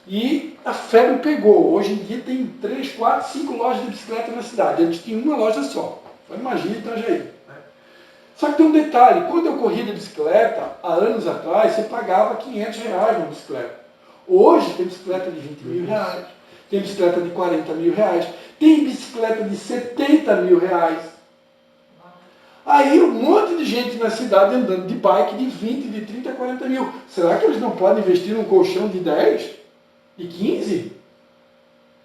e a febre pegou. Hoje em dia tem 3, 4, 5 lojas de bicicleta na cidade. Antes tinha uma loja só. Imagina Itajaí. Só que tem um detalhe, quando eu corria de bicicleta, há anos atrás, você pagava R$500 na bicicleta. Hoje tem bicicleta de R$20 mil, tem bicicleta de R$40 mil, tem bicicleta de R$70 mil. Aí um monte de gente na cidade andando de bike de 20, de 30, 40 mil. Será que eles não podem investir num colchão de 10, de 15?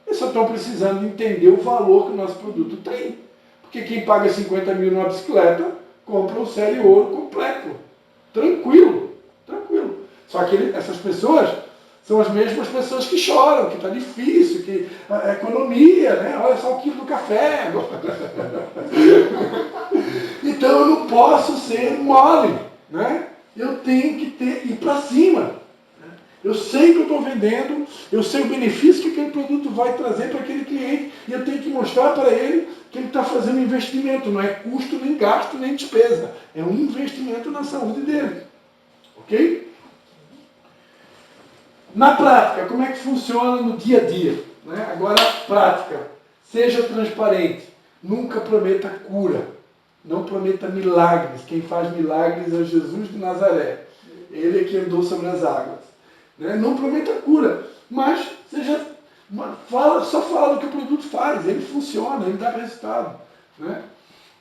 Eles só estão precisando entender o valor que o nosso produto tem. Porque quem paga 50 mil numa bicicleta, compra um série ouro completo. Tranquilo. Só que essas pessoas são as mesmas pessoas que choram, que está difícil, que a economia, né? Olha só o quilo do café. Então eu não posso ser mole. Né? Eu tenho que ir para cima. Eu sei que eu estou vendendo, eu sei o benefício que aquele produto vai trazer para aquele cliente e eu tenho que mostrar para ele que ele está fazendo um investimento, não é custo, nem gasto, nem despesa. É um investimento na saúde dele. Ok? Na prática, como é que funciona no dia a dia? Né? Agora, prática. Seja transparente. Nunca prometa cura. Não prometa milagres. Quem faz milagres é Jesus de Nazaré. Ele é que andou sobre as águas. Né? Não prometa cura, mas seja Só fala do que o produto faz, ele funciona, ele dá resultado. Né?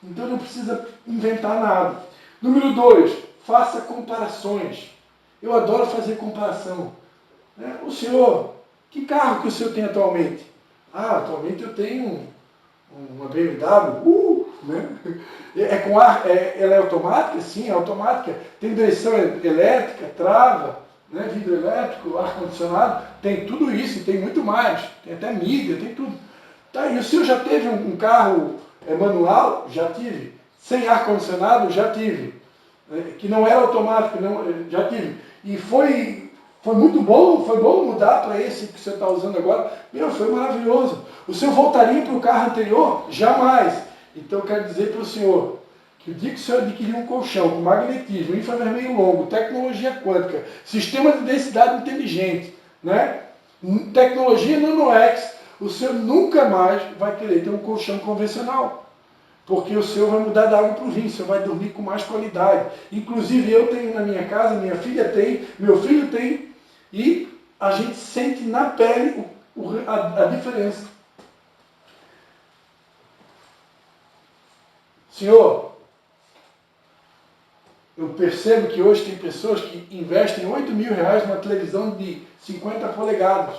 Então não precisa inventar nada. Número 2, faça comparações. Eu adoro fazer comparação. Né? O senhor, que carro que o senhor tem atualmente? Ah, atualmente eu tenho uma BMW, né? Com ar, ela é automática? Sim, é automática. Tem direção elétrica, trava, né? Vidro elétrico, ar-condicionado, tem tudo isso e tem muito mais. Tem até mídia, tem tudo. Tá, e o senhor já teve um carro manual? Já tive. Sem ar-condicionado? Já tive. Que não era automático, não, já tive. E foi muito bom, foi bom mudar para esse que você está usando agora. Foi maravilhoso. O senhor voltaria para o carro anterior? Jamais. Então eu quero dizer para o senhor que o dia que o senhor adquirir um colchão com magnetismo, infravermelho longo, tecnologia quântica, sistema de densidade inteligente, né? Tecnologia NanoX, o senhor nunca mais vai querer ter um colchão convencional. Porque o senhor vai mudar da água para o vinho, o senhor vai dormir com mais qualidade. Inclusive eu tenho na minha casa, minha filha tem, meu filho tem, e a gente sente na pele a diferença. Senhor, eu percebo que hoje tem pessoas que investem R$8.000 numa televisão de 50 polegadas.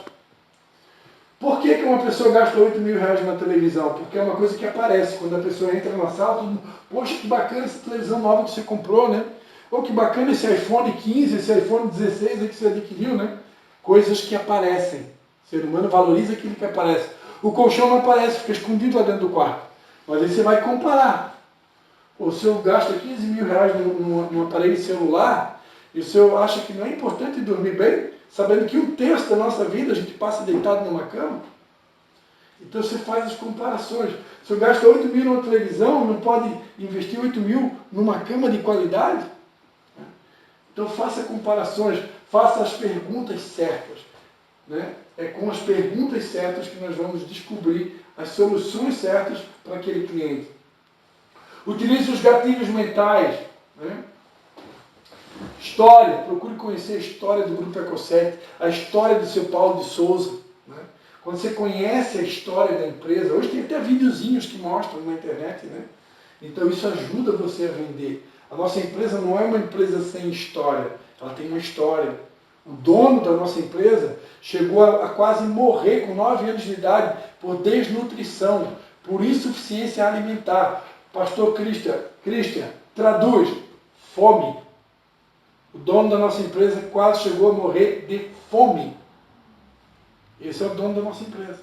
Por que uma pessoa gasta R$8.000 na televisão? Porque é uma coisa que aparece. Quando a pessoa entra na sala, todo mundo, poxa, que bacana essa televisão nova que você comprou, né? Ou que bacana esse iPhone 15, esse iPhone 16 aí que você adquiriu, né? Coisas que aparecem. O ser humano valoriza aquilo que aparece. O colchão não aparece, fica escondido lá dentro do quarto. Mas aí você vai comparar. O senhor gasta R$15.000 num aparelho celular e o senhor acha que não é importante dormir bem, sabendo que 1/3 da nossa vida a gente passa deitado numa cama? Então você faz as comparações. Se eu gasto 8.000 numa televisão, não pode investir 8.000 numa cama de qualidade? Então faça comparações, faça as perguntas certas. Né? É com as perguntas certas que nós vamos descobrir as soluções certas para aquele cliente. Utilize os gatilhos mentais. Né? História, procure conhecer a história do Grupo Eco7, a história do seu Paulo de Souza. Né? Quando você conhece a história da empresa, hoje tem até videozinhos que mostram na internet, né? Então isso ajuda você a vender. A nossa empresa não é uma empresa sem história, ela tem uma história. O dono da nossa empresa chegou a quase morrer com 9 anos de idade por desnutrição, por insuficiência alimentar. Pastor Christian, traduz, fome. O dono da nossa empresa quase chegou a morrer de fome. Esse é o dono da nossa empresa.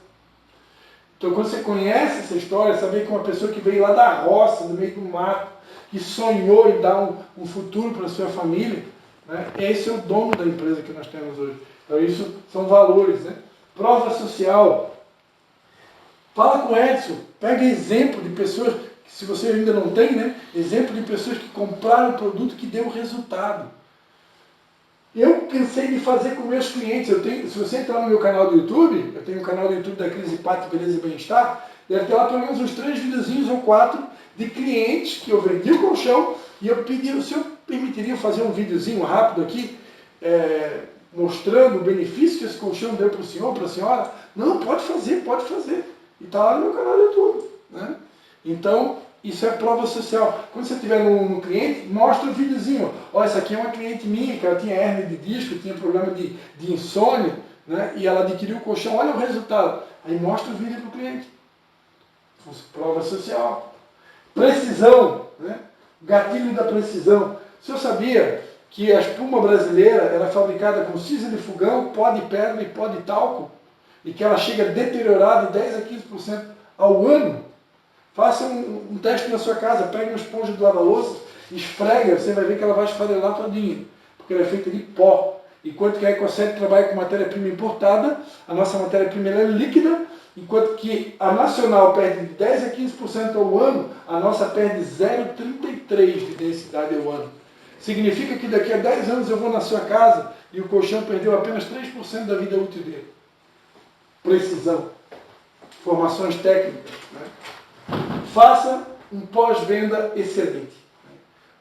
Então, quando você conhece essa história, saber que uma pessoa que veio lá da roça, do meio do mato, que sonhou em dar um futuro para a sua família, né? Esse é o dono da empresa que nós temos hoje. Então, isso são valores. Né? Prova social. Fala com o Edson, pega exemplo de pessoas, que se você ainda não tem, né? Exemplo de pessoas que compraram um produto que deu resultado. Eu cansei de fazer com meus clientes. Se você entrar no meu canal do YouTube, eu tenho um canal do YouTube da Cris e Pátio, Beleza e Bem-Estar, deve ter lá pelo menos uns 3 videozinhos ou 4 de clientes que eu vendi o colchão e eu pedi, o senhor permitiria fazer um videozinho rápido aqui, mostrando o benefício que esse colchão deu para o senhor, para a senhora? Não, pode fazer, pode fazer. E está lá no meu canal do YouTube. Né? Então, isso é prova social. Quando você estiver no cliente, mostra o videozinho. Ó, essa aqui é uma cliente minha, que ela tinha hérnia de disco, tinha problema de insônia, né? E ela adquiriu o colchão, olha o resultado. Aí mostra o vídeo para o cliente. Prova social. Precisão, né? Gatilho da precisão. O senhor sabia que a espuma brasileira era fabricada com cinza de fogão, pó de pedra e pó de talco? E que ela chega deteriorada de 10 a 15% ao ano? Faça um teste na sua casa, pegue uma esponja do lava-louça, esfrega, você vai ver que ela vai esfarelar todinha, porque ela é feita de pó. Enquanto que a Eco7 trabalha com matéria-prima importada, a nossa matéria-prima é líquida, enquanto que a nacional perde de 10 a 15% ao ano, a nossa perde 0,33% de densidade ao ano. Significa que daqui a 10 anos eu vou na sua casa e o colchão perdeu apenas 3% da vida útil dele. Precisão. Formações técnicas. Né? Faça um pós-venda excelente.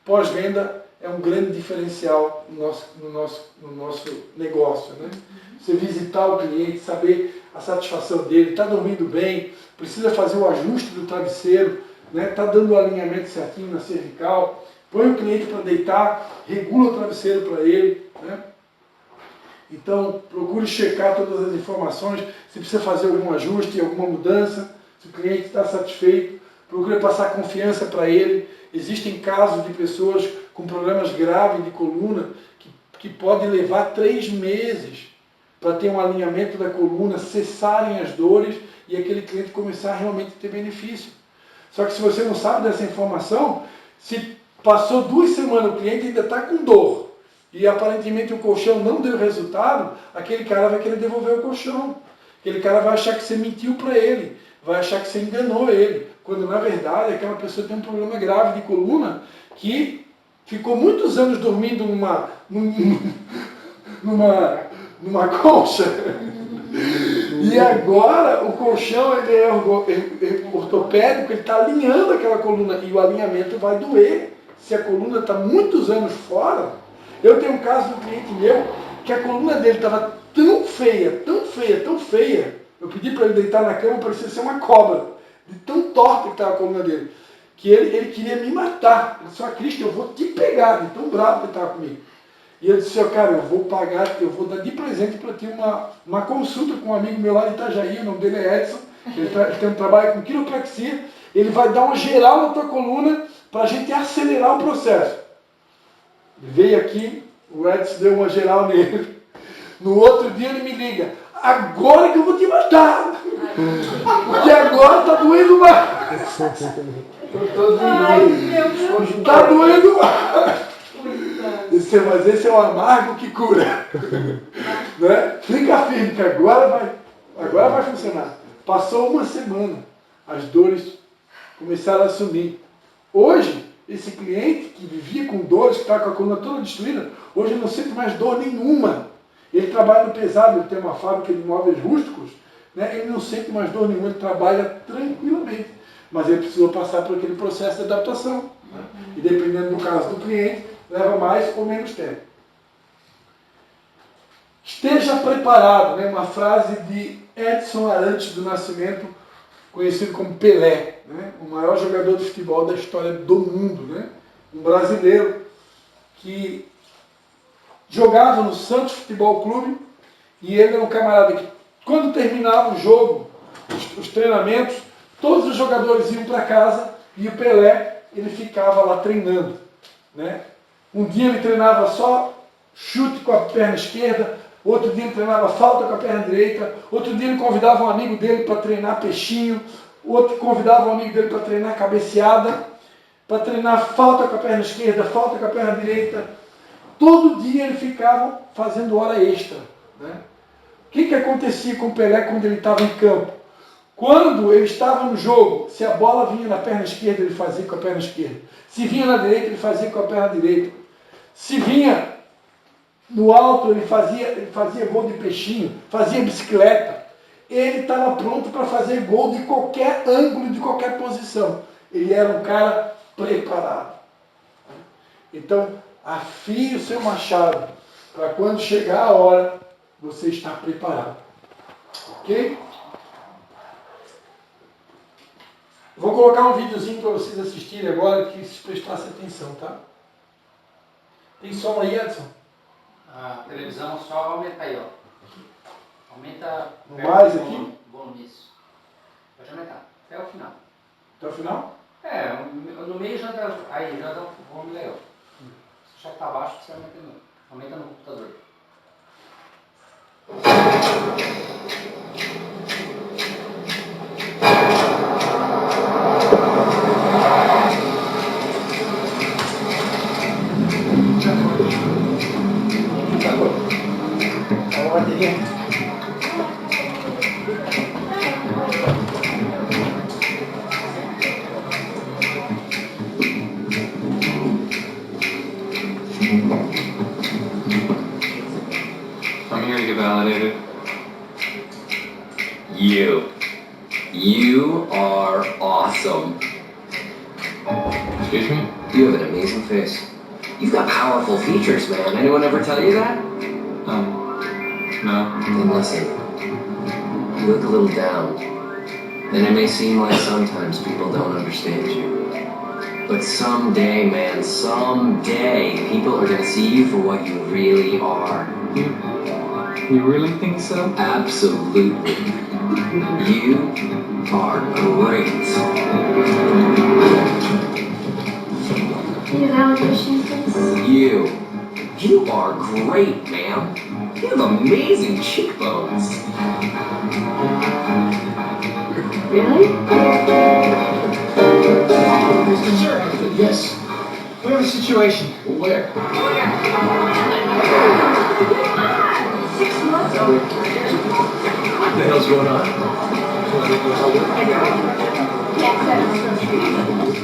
Pós-venda é um grande diferencial no nosso negócio. Né? Você visitar o cliente, saber a satisfação dele, está dormindo bem, precisa fazer o ajuste do travesseiro, está dando o alinhamento certinho na cervical, põe o cliente para deitar, regula o travesseiro para ele. Então, procure checar todas as informações, se precisa fazer algum ajuste, alguma mudança, se o cliente está satisfeito, procure passar confiança para ele. Existem casos de pessoas com problemas graves de coluna que pode levar 3 meses para ter um alinhamento da coluna, cessarem as dores e aquele cliente começar a realmente ter benefício. Só que se você não sabe dessa informação, se passou 2 semanas o cliente ainda está com dor e aparentemente o colchão não deu resultado, aquele cara vai querer devolver o colchão. Aquele cara vai achar que você mentiu para ele, vai achar que você enganou ele, quando na verdade aquela pessoa tem um problema grave de coluna que ficou muitos anos dormindo numa colcha e agora o colchão ele é ortopédico, ele está alinhando aquela coluna e o alinhamento vai doer se a coluna está muitos anos fora. Eu tenho um caso de um cliente meu que a coluna dele estava tão feia, tão feia, tão feia. Eu pedi para ele deitar na cama, parecia ser uma cobra, de tão torta que estava a coluna dele, que ele queria me matar. Ele disse: Cristian, eu vou te pegar, de tão bravo que ele estava comigo. E eu disse: cara, eu vou pagar, eu vou dar de presente para ti uma consulta com um amigo meu lá de Itajaí, o nome dele é Edson, ele tem um trabalho com quiropraxia, ele vai dar uma geral na tua coluna para a gente acelerar o processo. Ele veio aqui, o Edson deu uma geral nele. No outro dia ele me liga: agora que eu vou te matar, porque agora tá doendo mais. Tá doendo mais. Mas esse é o amargo que cura. Fica firme que agora vai funcionar. Passou 1 semana, as dores começaram a sumir. Hoje, esse cliente que vivia com dores, que está com a coluna toda destruída, hoje não sente mais dor nenhuma. Ele trabalha no pesado, ele tem uma fábrica de móveis rústicos, ele não sente mais dor nenhuma, ele trabalha tranquilamente. Mas ele precisou passar por aquele processo de adaptação. E dependendo do caso do cliente, leva mais ou menos tempo. Esteja preparado, uma frase de Edson Arantes do Nascimento, conhecido como Pelé, o maior jogador de futebol da história do mundo, um brasileiro que jogava no Santos Futebol Clube, e ele era um camarada que, quando terminava o jogo, os treinamentos, todos os jogadores iam para casa e o Pelé, ele ficava lá treinando. Um dia ele treinava só chute com a perna esquerda, outro dia ele treinava falta com a perna direita, outro dia ele convidava um amigo dele para treinar peixinho, outro convidava um amigo dele para treinar cabeceada, para treinar falta com a perna esquerda, falta com a perna direita. Todo dia ele ficava fazendo hora extra. O que acontecia com o Pelé quando ele estava em campo? Quando ele estava no jogo, se a bola vinha na perna esquerda, ele fazia com a perna esquerda. Se vinha na direita, ele fazia com a perna direita. Se vinha no alto, ele fazia gol de peixinho, fazia bicicleta. Ele estava pronto para fazer gol de qualquer ângulo, de qualquer posição. Ele era um cara preparado. Então, afie o seu machado para quando chegar a hora, você estar preparado. Ok? Vou colocar um videozinho para vocês assistirem agora, que se prestasse atenção, tá? Tem som aí, Edson? A televisão só aumenta aí, ó. Aumenta no mais aqui? Volume, isso. Pode aumentar, até o final. Até o final? No meio já dá, aí já dá um volume legal. Se já está baixo, você aumenta no computador. I'm here to get validated. You are awesome. Excuse me? You have an amazing face. You've got powerful features, man. Anyone ever tell you that? No. Then listen. You look a little down. And it may seem like sometimes people don't understand you. But someday, man, someday, people are gonna see you for what you really are. You really think so? Absolutely. You are great. Can you validation, please? You are great, ma'am. You have amazing cheekbones. Really? Mr. Sir, yes. We have a situation. Where? 6 months old. What the hell's going on?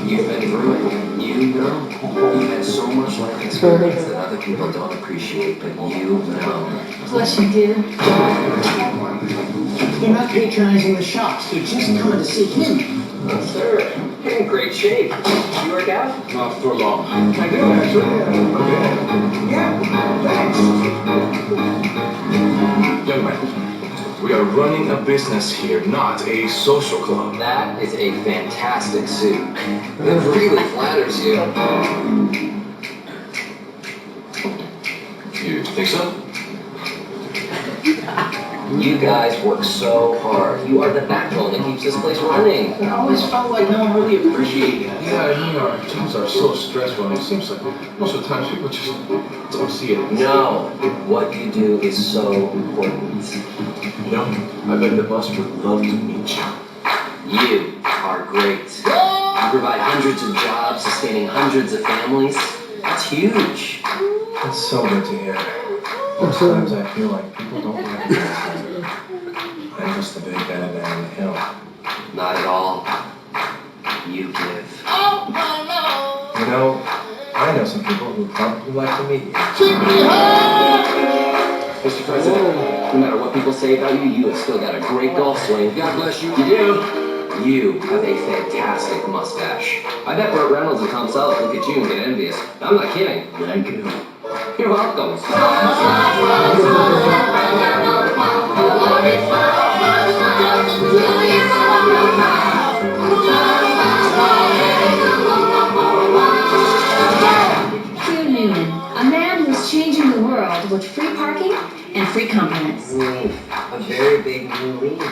You've been through it. You know. You've had so much life experience that other people don't appreciate, but you know. Plus you do. They're not patronizing the shops. They're just coming to see him. Oh, sir, you're in great shape. You work out? Not for long. I do, actually. Yeah, thanks. Young man, we are running a business here, not a social club. That is a fantastic suit. It really flatters you. You think so? You guys work so hard. You are the backbone that keeps this place running. I always felt like no one really appreciated us. Yeah, I mean, our jobs are so stressful, and it seems like most of the time people just don't see it. No, what you do is so important. You know, I bet the boss would love to meet you. You are great. You provide hundreds of jobs, sustaining hundreds of families. That's huge. That's so good to hear. Sometimes I feel like people don't recognize me. I'm just a big bad man on the hill. Not at all. You give. You know, I know some people who probably like to meet you. Mr. President, no matter what people say about you, you have still got a great golf swing. God bless you. You do. You have a fantastic mustache. I bet Burt Reynolds and Tom Selleck look at you and get envious. I'm not kidding. Thank you. You're welcome. Hugh Newman, a man who's changing the world with free parking and free compliments. A very big new leaf.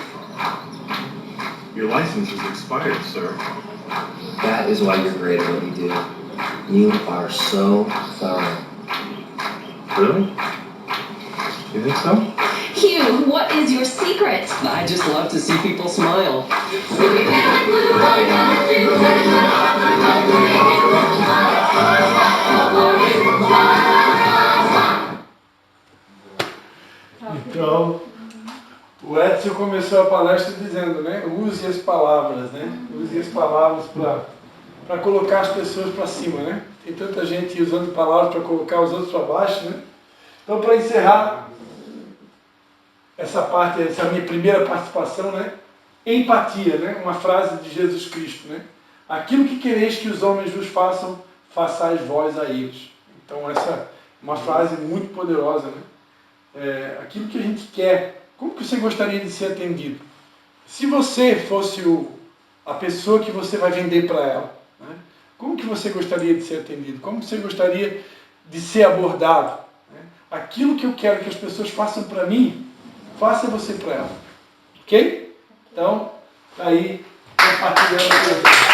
Your license is expired, sir. That is why you're great at what you do. You are so thorough. Really? You think so? Hugh, what is your secret? I just love to see people smile. Então, o Edson começou a palestra dizendo, né? Use as palavras, né? Use as palavras para colocar as pessoas para cima, né? Tem tanta gente usando palavras para colocar os outros para baixo, né? Então, para encerrar essa parte, essa minha primeira participação, né? Empatia, né? Uma frase de Jesus Cristo, né? Aquilo que quereis que os homens vos façam, façais vós a eles. Então, essa é uma frase muito poderosa, né? Aquilo que a gente quer, como que você gostaria de ser atendido? Se você fosse a pessoa que você vai vender para ela, né? Como que você gostaria de ser atendido? Como que você gostaria de ser abordado? Né? Aquilo que eu quero que as pessoas façam para mim, faça você para ela. Ok? Então, tá aí compartilhando com você.